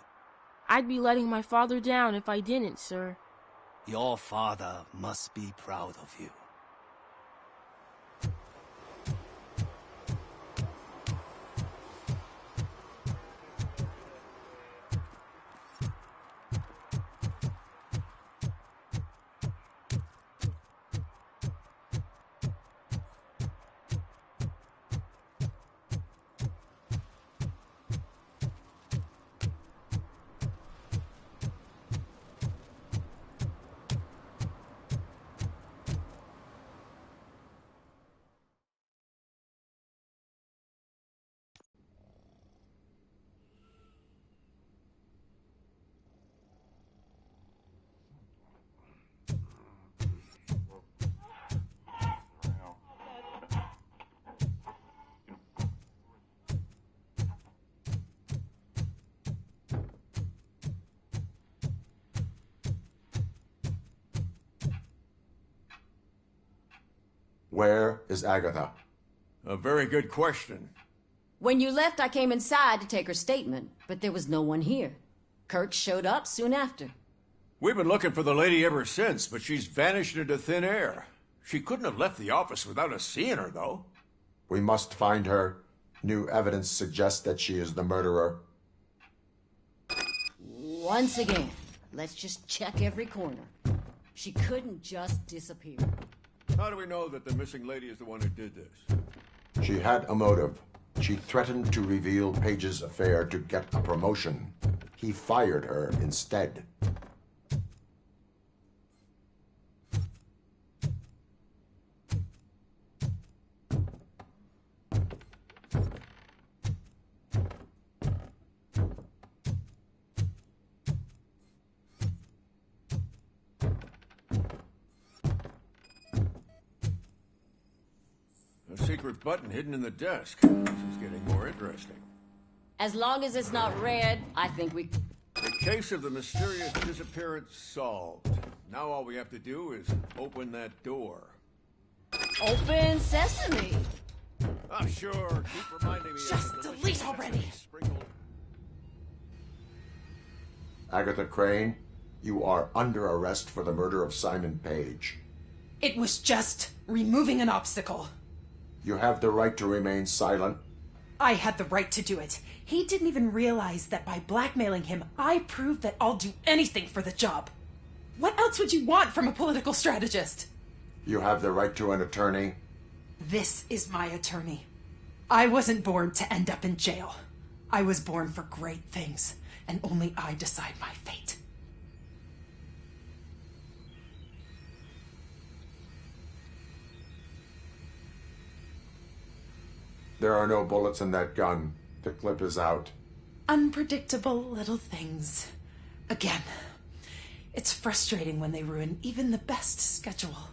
I'd be letting my father down if I didn't, sir. Your father must be proud of you. Where is Agatha? A very good question. When you left, I came inside to take her statement, but there was no one here. Kirk showed up soon after. We've been looking for the lady ever since, but she's vanished into thin air. She couldn't have left the office without us seeing her, though. We must find her. New evidence suggests that she is the murderer. Once again, let's just check every corner. She couldn't just disappear. How do we know that the missing lady is the one who did this? She had a motive. She threatened to reveal Page's affair to get a promotion. He fired her instead. A secret button hidden in the desk. This is getting more interesting. As long as it's not red, I think we... The case of the mysterious disappearance solved. Now all we have to do is open that door. Open sesame! Oh, sure. Keep reminding me. Just delete already! Agatha Crane, you are under arrest for the murder of Simon Page. It was just removing an obstacle. You have the right to remain silent. I had the right to do it. He didn't even realize that by blackmailing him, I proved that I'll do anything for the job. What else would you want from a political strategist? You have the right to an attorney. This is my attorney. I wasn't born to end up in jail. I was born for great things, and only I decide my fate. There are no bullets in that gun. The clip is out. Unpredictable little things. Again, it's frustrating when they ruin even the best schedule.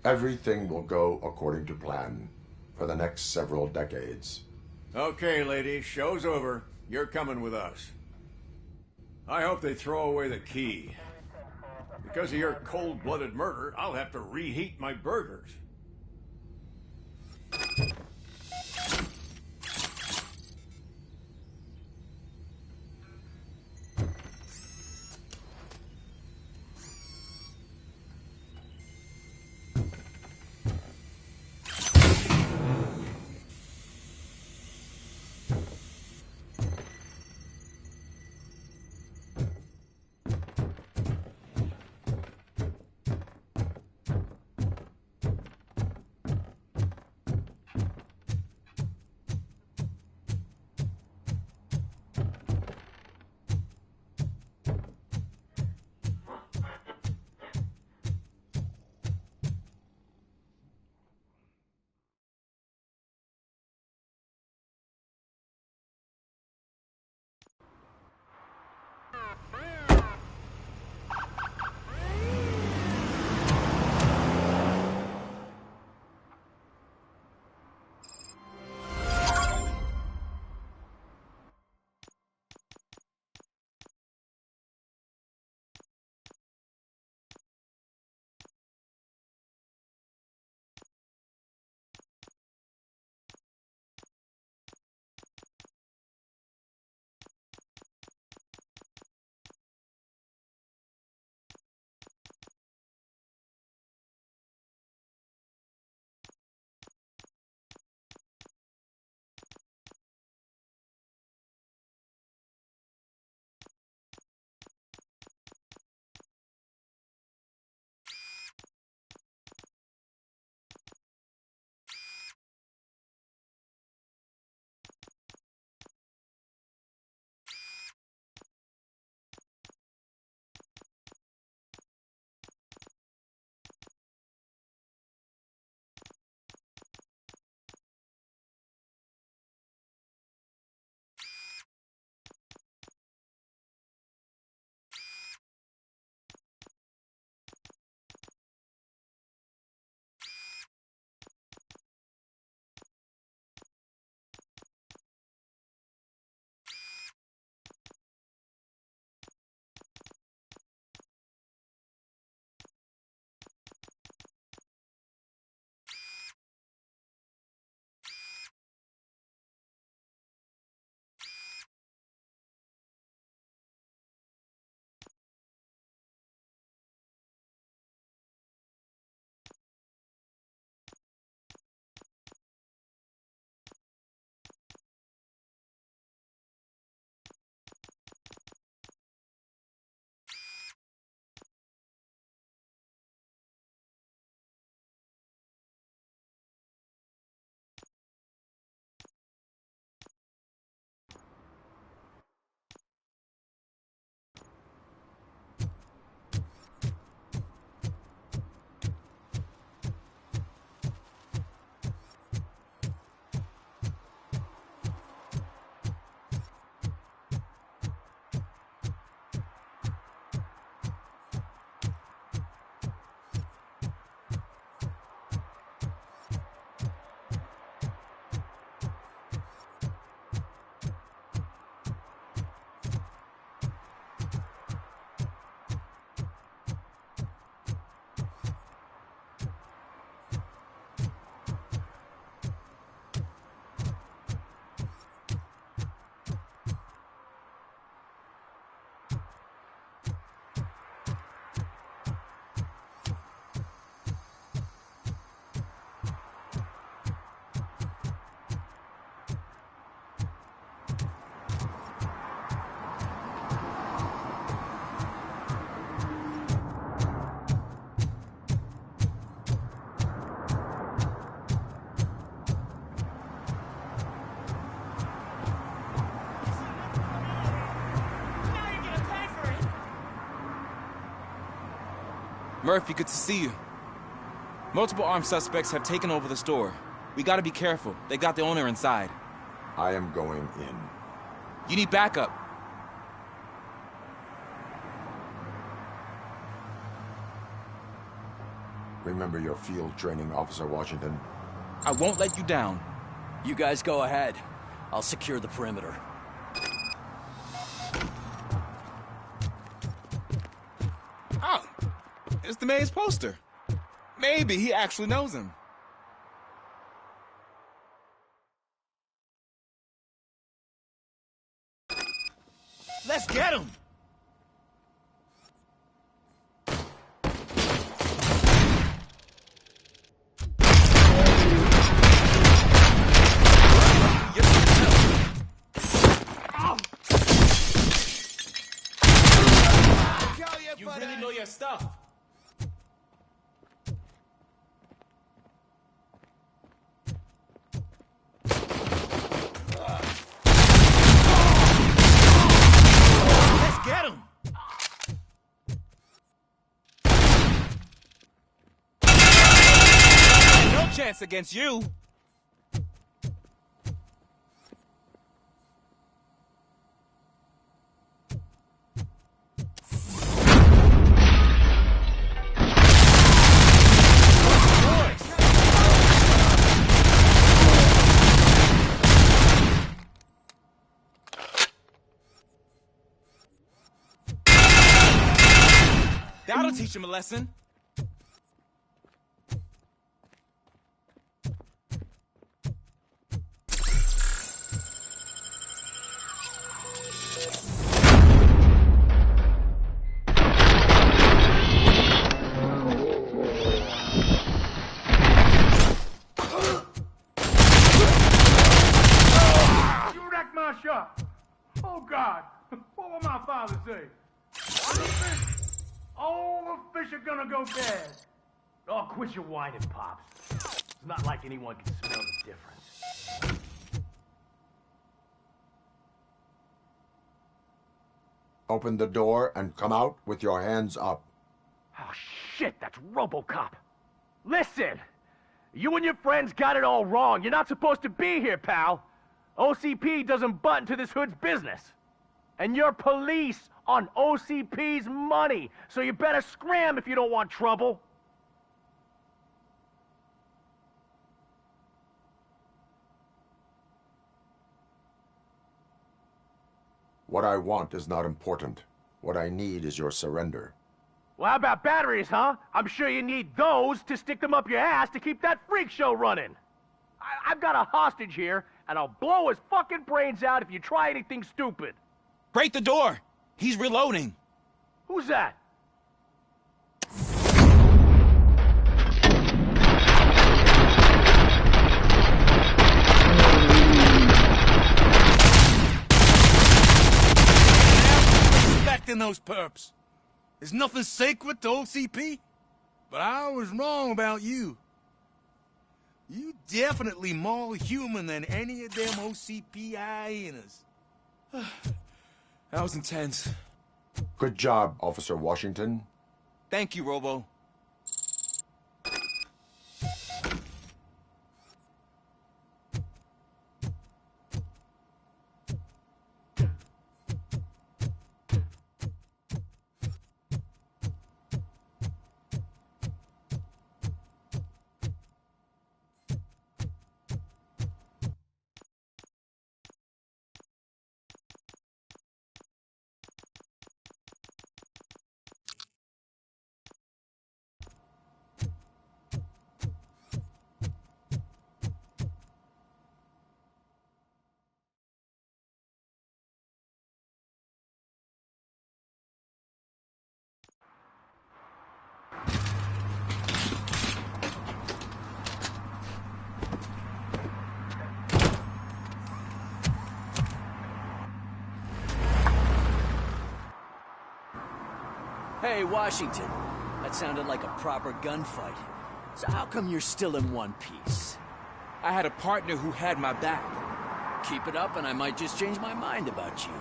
Everything will go according to plan for the next several decades. Okay, lady, show's over. You're coming with us. I hope they throw away the key. Because of your cold-blooded murder, I'll have to reheat my burgers. Murphy, good to see you. Multiple armed suspects have taken over the store. We gotta be careful. They got the owner inside. I am going in. You need backup. Remember your field training, Officer Washington. I won't let you down. You guys go ahead. I'll secure the perimeter. Oh, it's the mayor's poster. Maybe he actually knows him. Let's get him! You really know your stuff. Let's get him. No chance against you. That'll teach him a lesson. You wrecked my shop. Oh, God. What will my father say? All the fish are gonna go bad. Oh, quit your whining, Pops. It's not like anyone can smell the difference. Open the door and come out with your hands up. Oh, shit, that's RoboCop. Listen, you and your friends got it all wrong. You're not supposed to be here, pal. OCP doesn't butt into this hood's business. And you're police on OCP's money, so you better scram if you don't want trouble. What I want is not important. What I need is your surrender. Well, how about batteries, huh? I'm sure you need those to stick them up your ass to keep that freak show running. I've got a hostage here, and I'll blow his fucking brains out if you try anything stupid. Break the door! He's reloading. Who's that? Respecting those perps. There's nothing sacred to OCP. But I was wrong about you. You definitely more human than any of them OCP hyenas. That was intense. Good job, Officer Washington. Thank you, Robo. Hey, Washington. That sounded like a proper gunfight. So how come you're still in one piece? I had a partner who had my back. Keep it up and I might just change my mind about you.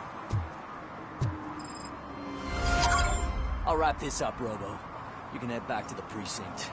I'll wrap this up, Robo. You can head back to the precinct.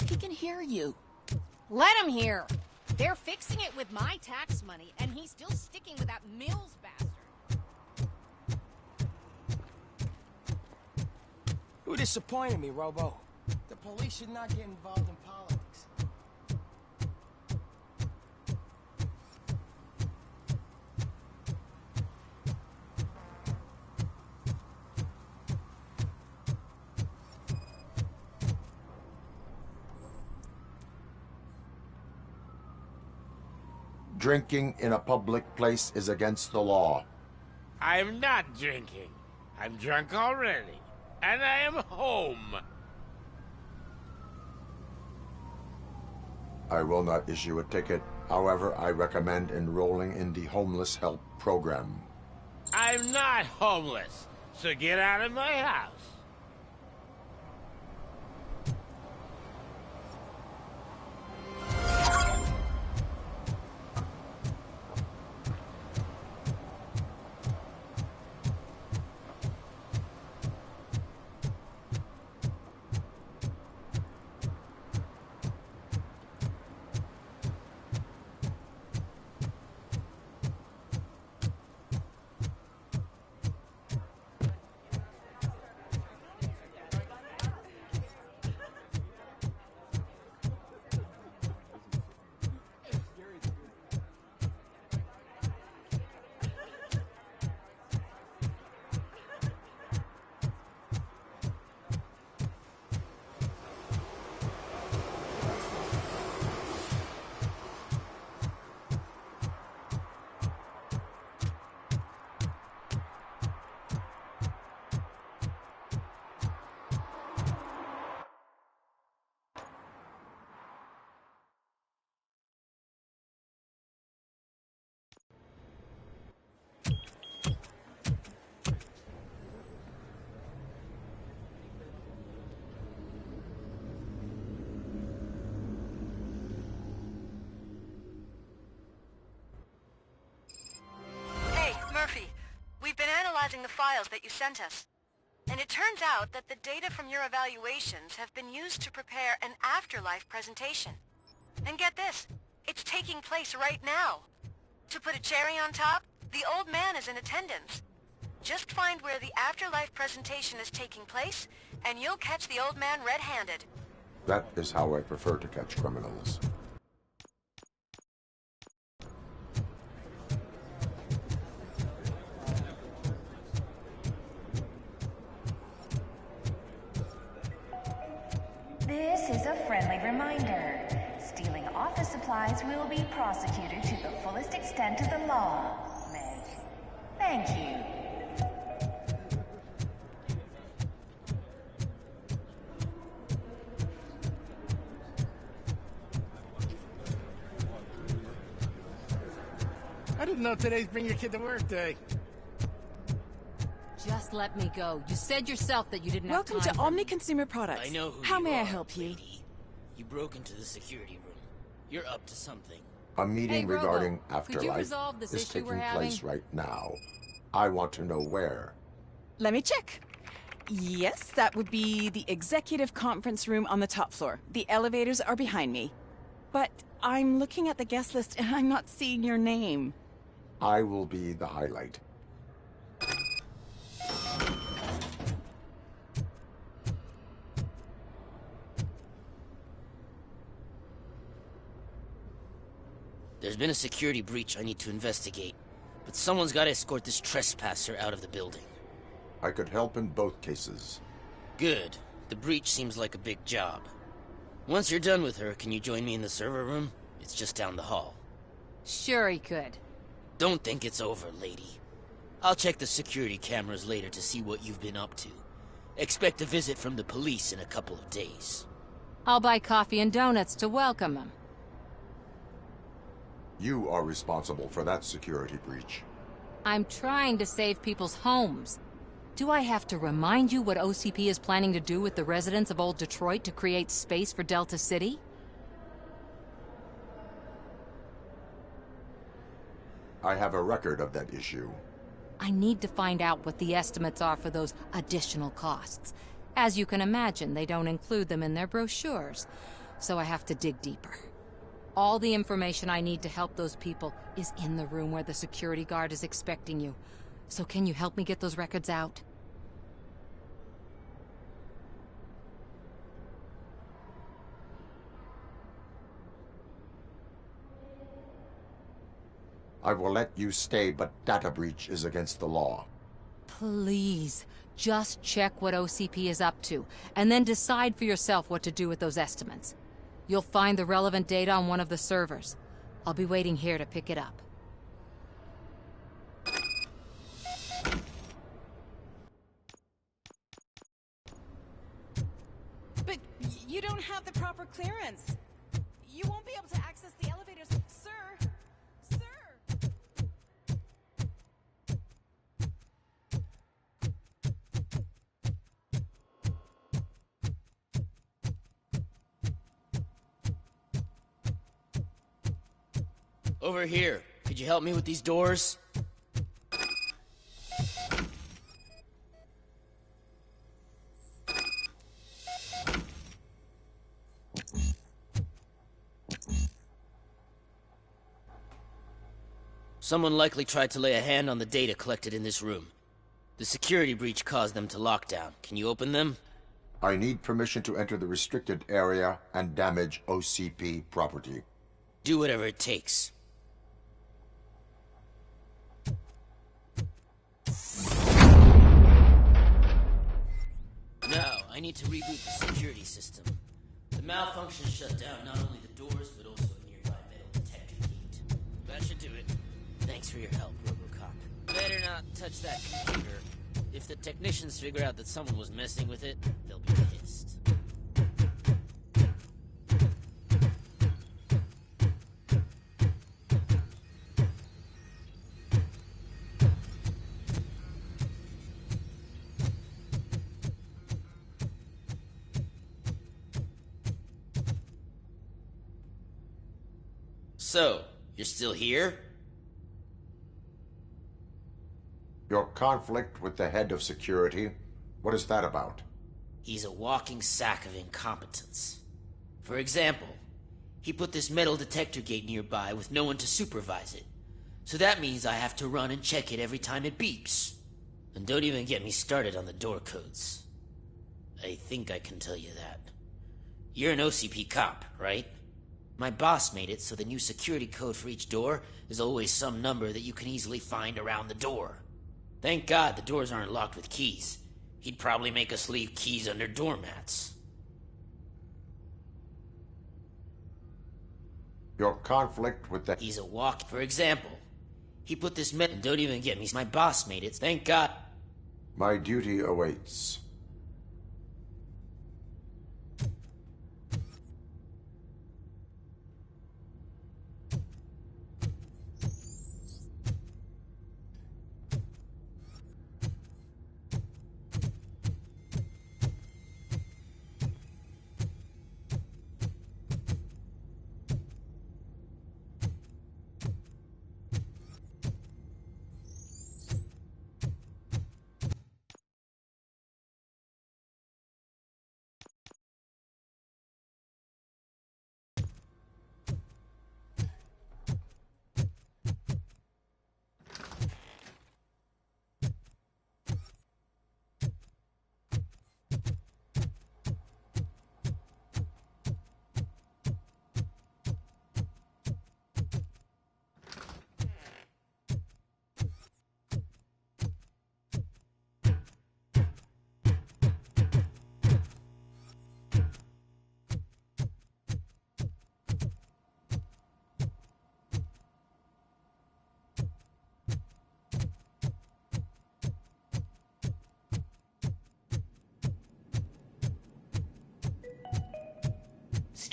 He can hear you. Let him hear. They're fixing it with my tax money, and he's still sticking with that Mills bastard. You disappointed me, Robo. The police should not get involved in politics. Drinking in a public place is against the law. I'm not drinking. I'm drunk already. And I am home. I will not issue a ticket. However, I recommend enrolling in the homeless help program. I'm not homeless, so get out of my house. Murphy, we've been analyzing the files that you sent us. And it turns out that the data from your evaluations have been used to prepare an afterlife presentation. And get this, it's taking place right now. To put a cherry on top, the old man is in attendance. Just find where the afterlife presentation is taking place, and you'll catch the old man red-handed. That is how I prefer to catch criminals. This is a friendly reminder. Stealing office supplies will be prosecuted to the fullest extent of the law, Meg. Thank you. I didn't know today's Bring Your Kid to Work Day. Just let me go. You said yourself that you didn't have time. Welcome to Omni Consumer Products. I know who How you may I are, help you? lady. You broke into the security room. You're up to something. A meeting Hey, Robo, regarding could you afterlife resolve this is issue taking we're place having? right now. I want to know where. Let me check. Yes, that would be the executive conference room on the top floor. The elevators are behind me. But I'm looking at the guest list and I'm not seeing your name. I will be the highlight. There's been a security breach I need to investigate, but someone's got to escort this trespasser out of the building. I could help in both cases. Good. The breach seems like a big job. Once you're done with her, can you join me in the server room? It's just down the hall. Sure he could. Don't think it's over, lady. I'll check the security cameras later to see what you've been up to. Expect a visit from the police in a couple of days. I'll buy coffee and donuts to welcome him. You are responsible for that security breach. I'm trying to save people's homes. Do I have to remind you what OCP is planning to do with the residents of Old Detroit to create space for Delta City? I have a record of that issue. I need to find out what the estimates are for those additional costs. As you can imagine, they don't include them in their brochures, so I have to dig deeper. All the information I need to help those people is in the room where the security guard is expecting you. So can you help me get those records out? I will let you stay, but data breach is against the law. Please, just check what OCP is up to, and then decide for yourself what to do with those estimates. You'll find the relevant data on one of the servers. I'll be waiting here to pick it up. But you don't have the proper clearance. You won't be able to access the elevators, sir. Sir! Over here. Could you help me with these doors? Someone likely tried to lay a hand on the data collected in this room. The security breach caused them to lock down. Can you open them? I need permission to enter the restricted area and damage OCP property. Do whatever it takes. Now, I need to reboot the security system. The malfunction shut down not only the doors, but also a nearby metal detector gate. That should do it. Thanks for your help, RoboCop. Better not touch that computer. If the technicians figure out that someone was messing with it, they'll be pissed. So, you're still here? Your conflict with the head of security, what is that about? He's a walking sack of incompetence. For example, he put this metal detector gate nearby with no one to supervise it. So that means I have to run and check it every time it beeps. And don't even get me started on the door codes. I think I can tell you that. You're an OCP cop, right? My boss made it so the new security code for each door is always some number that you can easily find around the door. Thank God the doors aren't locked with keys. He'd probably make us leave keys under doormats. Your conflict with the... He's a walk. For example, he put this and don't even get me. My boss made it. Thank God. My duty awaits.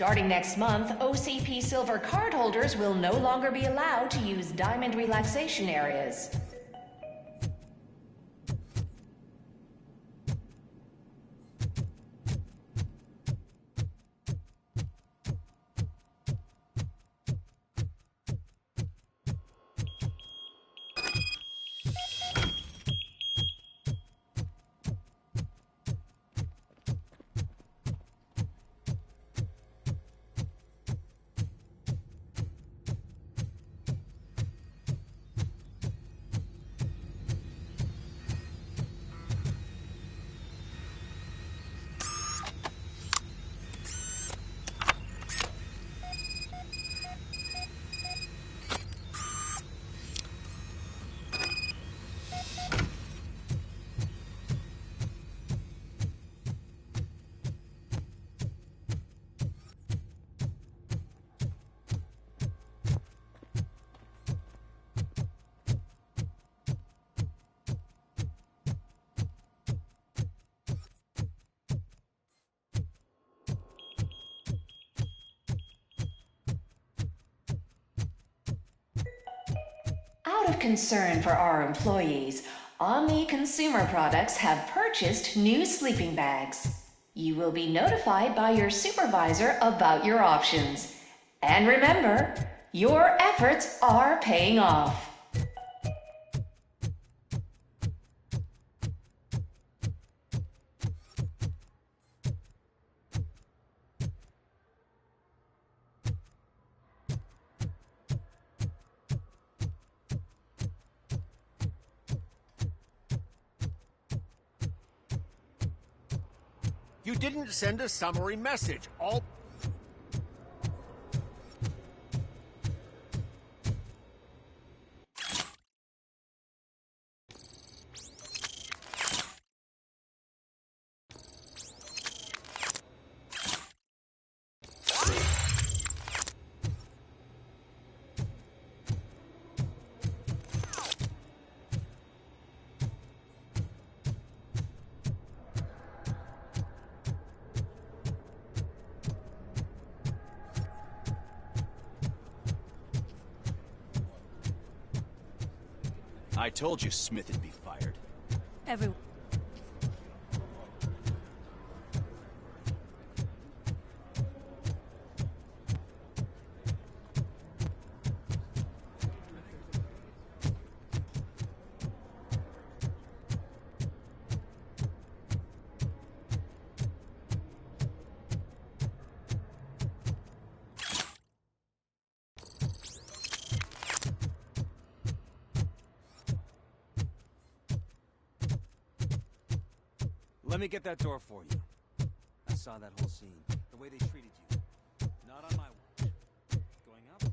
Starting next month, OCP Silver cardholders will no longer be allowed to use diamond relaxation areas. Out of concern for our employees, Omni Consumer Products have purchased new sleeping bags. You will be notified by your supervisor about your options. And remember, your efforts are paying off. You didn't send a summary message. All... I told you Smith would be fired. Everyone. Let me get that door for you. I saw that whole scene. The way they treated you. Not on my watch. Going up?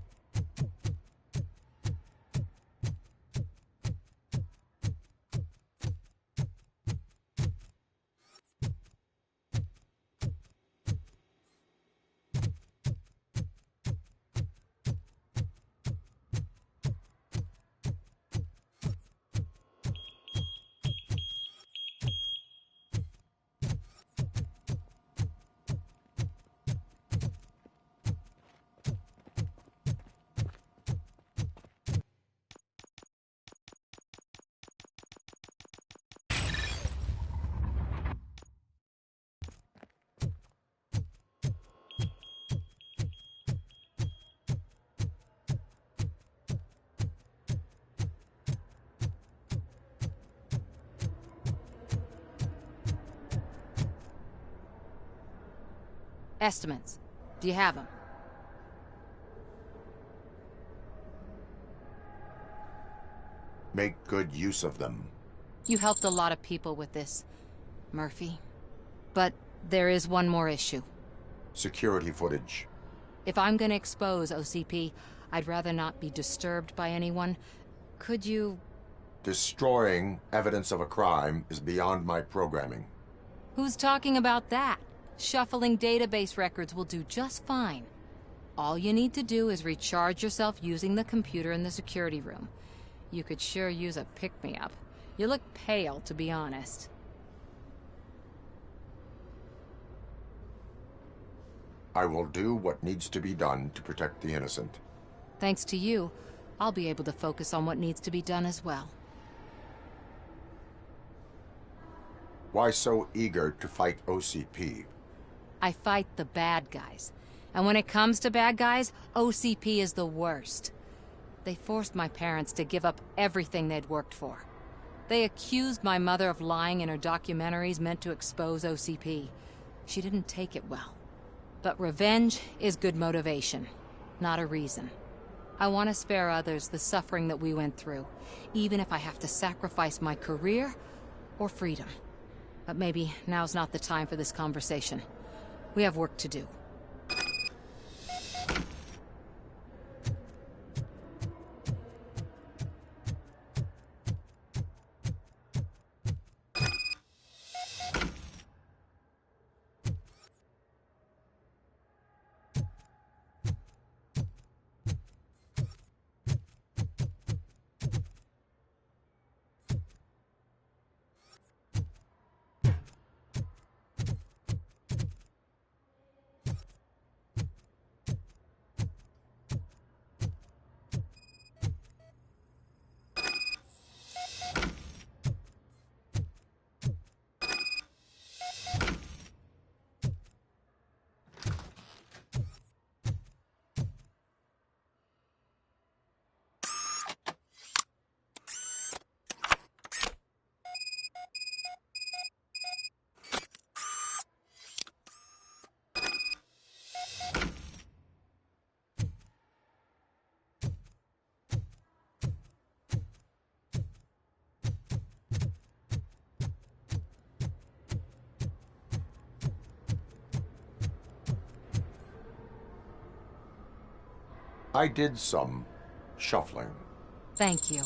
Estimates. Do you have them? Make good use of them. You helped a lot of people with this, Murphy. But there is one more issue. Security footage. If I'm gonna expose OCP, I'd rather not be disturbed by anyone. Could you... Destroying evidence of a crime is beyond my programming. Who's talking about that? Shuffling database records will do just fine. All you need to do is recharge yourself using the computer in the security room. You could sure use a pick-me-up. You look pale, to be honest. I will do what needs to be done to protect the innocent. Thanks to you, I'll be able to focus on what needs to be done as well. Why so eager to fight OCP? I fight the bad guys. And when it comes to bad guys, OCP is the worst. They forced my parents to give up everything they'd worked for. They accused my mother of lying in her documentaries meant to expose OCP. She didn't take it well. But revenge is good motivation, not a reason. I want to spare others the suffering that we went through, even if I have to sacrifice my career or freedom. But maybe now's not the time for this conversation. We have work to do. I did some shuffling. Thank you.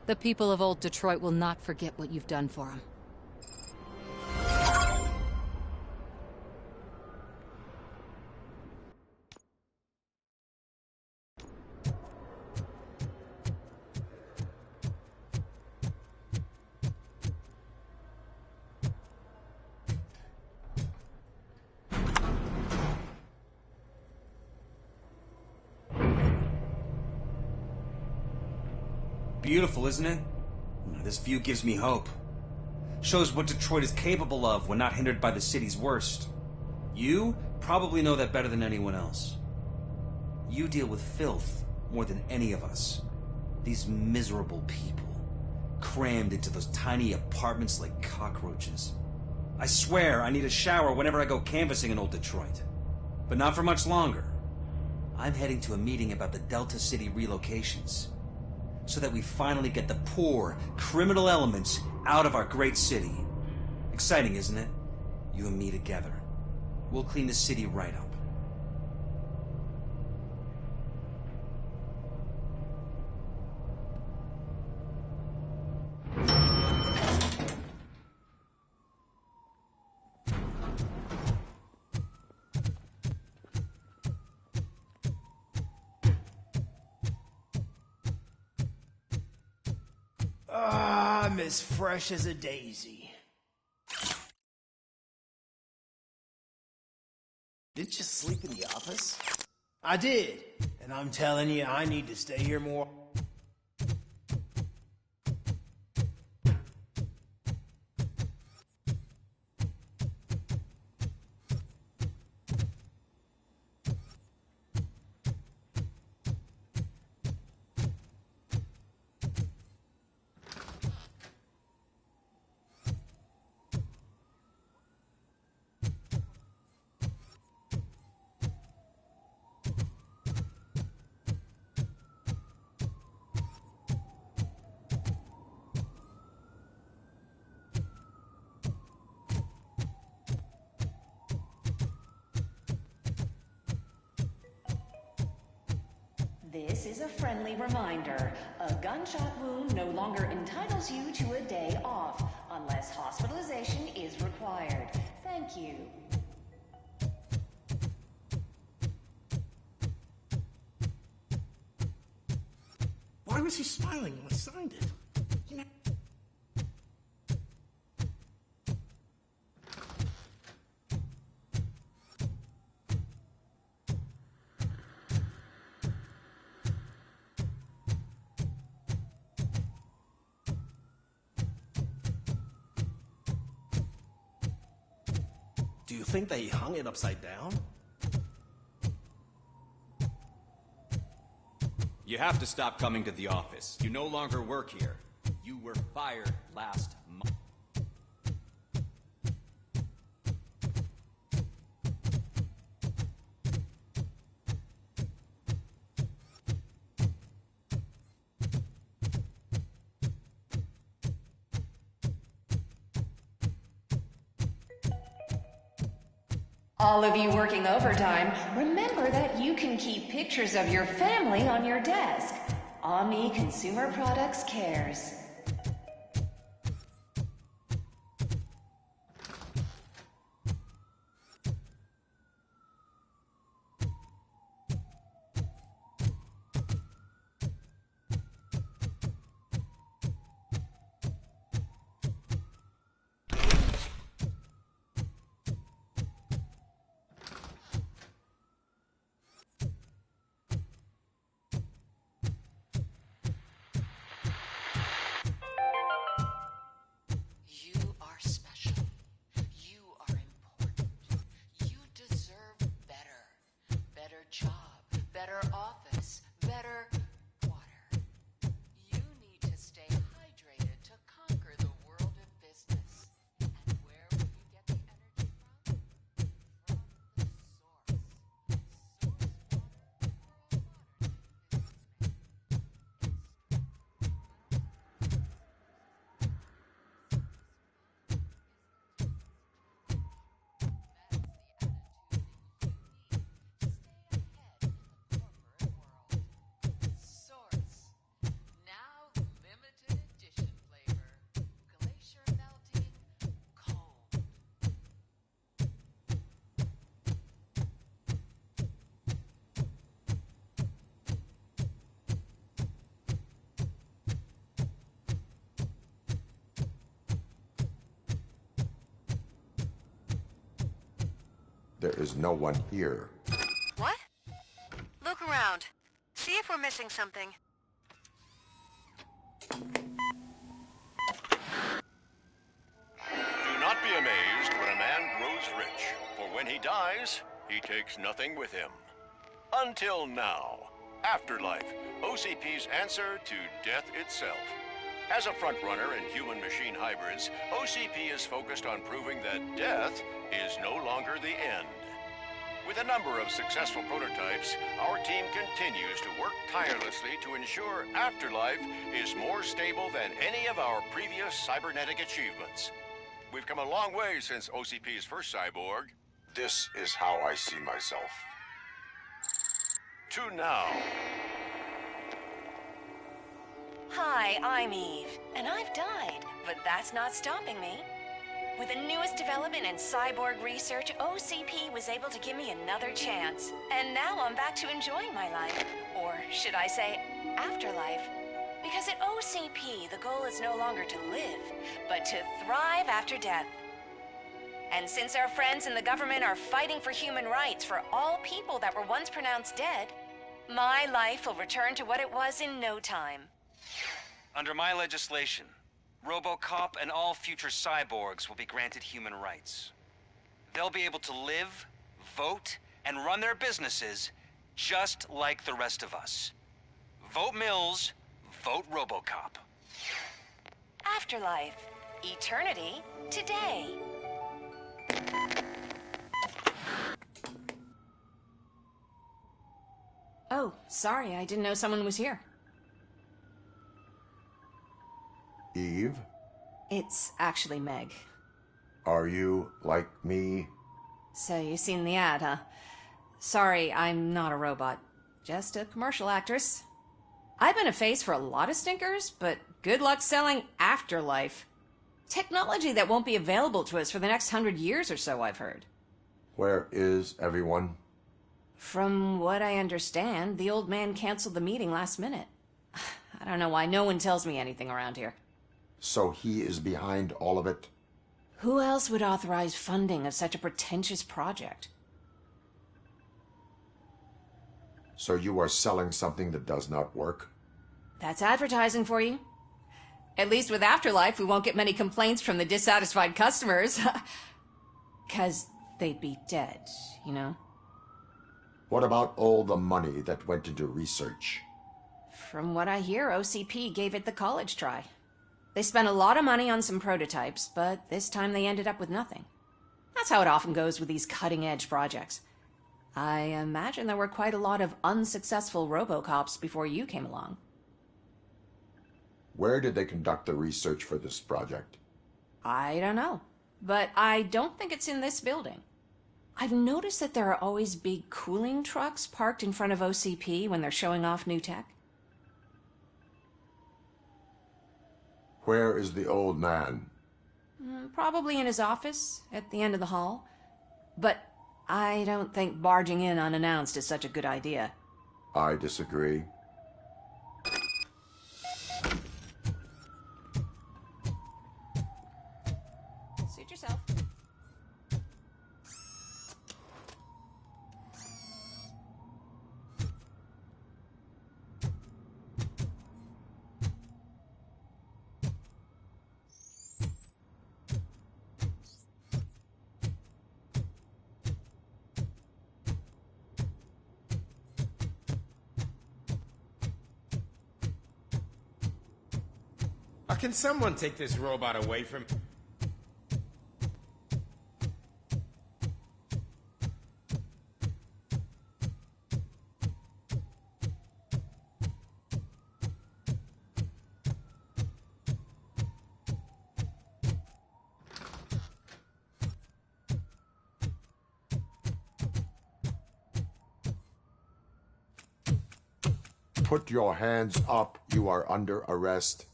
The people of old Detroit will not forget what you've done for them. Beautiful, isn't it? This view gives me hope. Shows what Detroit is capable of when not hindered by the city's worst. You probably know that better than anyone else. You deal with filth more than any of us. These miserable people, crammed into those tiny apartments like cockroaches. I swear I need a shower whenever I go canvassing in old Detroit. But not for much longer. I'm heading to a meeting about the Delta City relocations, so that we finally get the poor, criminal elements out of our great city. Exciting, isn't it? You and me together. We'll clean the city right up. I'm as fresh as a daisy. Did you sleep in the office? I did, and I'm telling you, I need to stay here more. This is a friendly reminder. A gunshot wound no longer entitles you to a day off, unless hospitalization is required. Thank you. Why was he smiling when I signed it? You know... Do you think they hung it upside down? You have to stop coming to the office. You no longer work here. You were fired last month. All of you working overtime, remember that you can keep pictures of your family on your desk. Omni Consumer Products cares. better office, better water. You need to stay hydrated to conquer the world of business. And where will you get the energy from? From the source. Source. Now limited edition flavor. Glacier melting cold. There is no one here. What? Look around. See if we're missing something. Do not be amazed when a man grows rich, for when he dies, he takes nothing with him. Until now. Afterlife, OCP's answer to death itself. As a frontrunner in human-machine hybrids, OCP is focused on proving that death is no longer the end. With a number of successful prototypes, our team continues to work tirelessly to ensure Afterlife is more stable than any of our previous cybernetic achievements. We've come a long way since OCP's first cyborg. This is how I see myself. To now. Hi, I'm Eve, and I've died, but that's not stopping me. With the newest development in cyborg research, OCP was able to give me another chance. And now I'm back to enjoying my life. Or should I say, afterlife. Because at OCP, the goal is no longer to live, but to thrive after death. And since our friends in the government are fighting for human rights for all people that were once pronounced dead, my life will return to what it was in no time. Under my legislation, RoboCop and all future cyborgs will be granted human rights. They'll be able to live, vote, and run their businesses just like the rest of us. Vote Mills, vote RoboCop. Afterlife. Eternity. Today. Oh, sorry, I didn't know someone was here. Eve, It's actually Meg. are you like me? So you've seen the ad, huh? Sorry, I'm not a robot. Just a commercial actress. I've been a face for a lot of stinkers, but good luck selling Afterlife. Technology that won't be available to us for the next 100 years or so, I've heard. Where is everyone? From what I understand, the old man canceled the meeting last minute. I don't know why no one tells me anything around here. So he is behind all of it? Who else would authorize funding of such a pretentious project? So you are selling something that does not work? That's advertising for you. At least with Afterlife, we won't get many complaints from the dissatisfied customers. 'Cause they'd be dead, you know? What about all the money that went into research? From what I hear, OCP gave it the college try. They spent a lot of money on some prototypes, but this time they ended up with nothing. That's how it often goes with these cutting-edge projects. I imagine there were quite a lot of unsuccessful RoboCops before you came along. Where did they conduct the research for this project? I don't know, but I don't think it's in this building. I've noticed that there are always big cooling trucks parked in front of OCP when they're showing off new tech. Where is the old man? Probably in his office, at the end of the hall. But I don't think barging in unannounced is such a good idea. I disagree. Suit yourself. Can someone take this robot away from... Put your hands up. You are under arrest.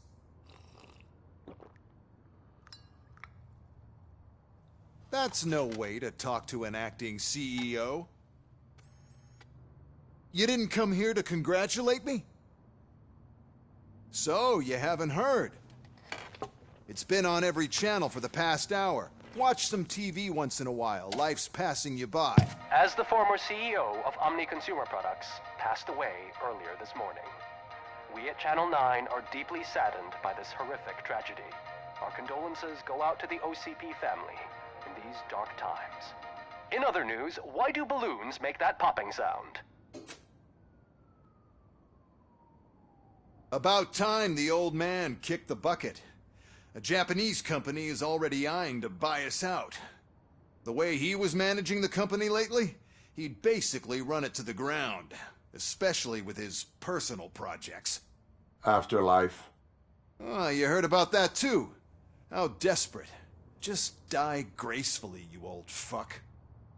That's no way to talk to an acting CEO. You didn't come here to congratulate me? So, you haven't heard. It's been on every channel for the past hour. Watch some TV once in a while. Life's passing you by. As the former CEO of Omni Consumer Products passed away earlier this morning, we at Channel 9 are deeply saddened by this horrific tragedy. Our condolences go out to the OCP family in these dark times. In other news, why do balloons make that popping sound? About time the old man kicked the bucket. A Japanese company is already eyeing to buy us out. The way he was managing the company lately, he'd basically run it to the ground, especially with his personal projects. Afterlife. Oh, you heard about that too. How desperate. Just die gracefully, you old fuck.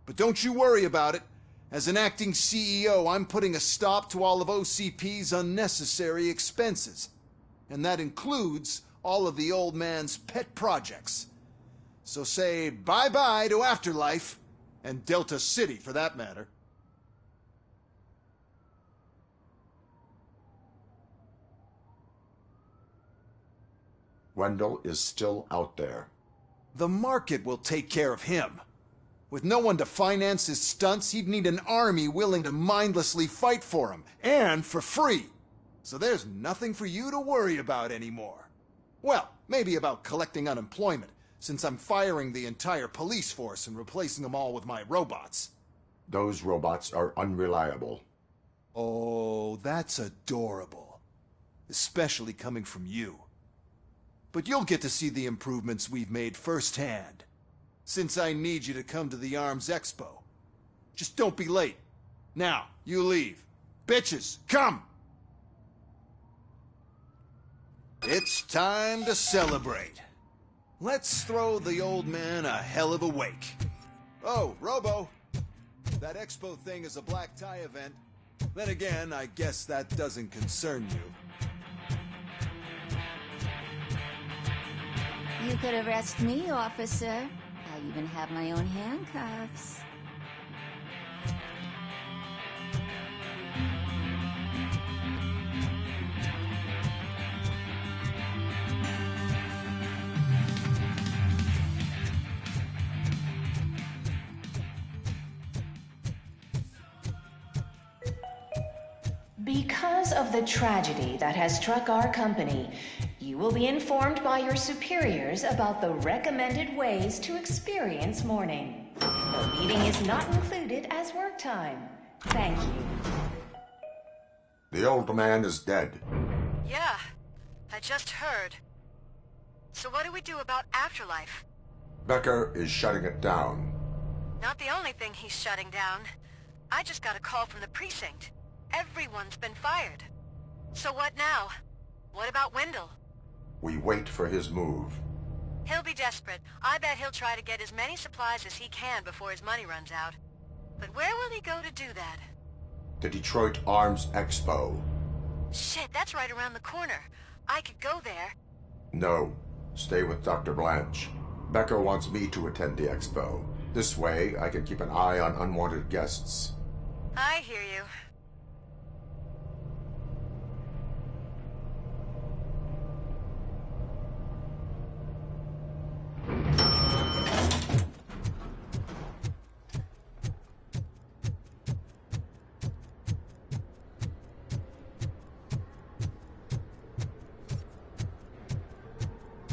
But don't you worry about it. As an acting CEO, I'm putting a stop to all of OCP's unnecessary expenses. And that includes all of the old man's pet projects. So say bye-bye to Afterlife, and Delta City for that matter. Wendell is still out there. The market will take care of him. With no one to finance his stunts, he'd need an army willing to mindlessly fight for him, and for free. So there's nothing for you to worry about anymore. Well, maybe about collecting unemployment, since I'm firing the entire police force and replacing them all with my robots. Those robots are unreliable. Oh, that's adorable. Especially coming from you. But you'll get to see the improvements we've made firsthand. Since I need you to come to the Arms Expo. Just don't be late. Now, you leave. Bitches, come! It's time to celebrate. Let's throw the old man a hell of a wake. Oh, Robo! That expo thing is a black tie event. Then again, I guess that doesn't concern you. You could arrest me, officer. I even have my own handcuffs. Because of the tragedy that has struck our company, you will be informed by your superiors about the recommended ways to experience mourning. The meeting is not included as work time. Thank you. The old man is dead. Yeah, I just heard. So what do we do about Afterlife? Becker is shutting it down. Not the only thing he's shutting down. I just got a call from the precinct. Everyone's been fired. So what now? What about Wendell? We wait for his move. He'll be desperate. I bet he'll try to get as many supplies as he can before his money runs out. But where will he go to do that? The Detroit Arms Expo. Shit, that's right around the corner. I could go there. No. Stay with Dr. Blanche. Becker wants me to attend the expo. This way, I can keep an eye on unwanted guests. I hear you.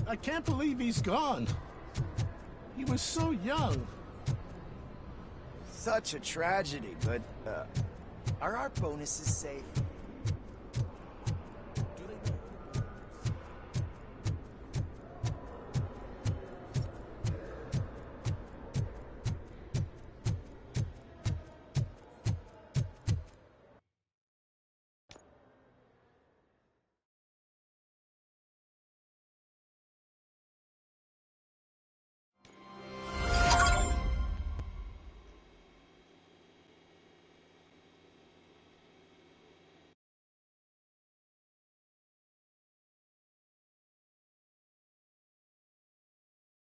I can't believe he's gone. He was so young. Such a tragedy, but, are our bonuses safe?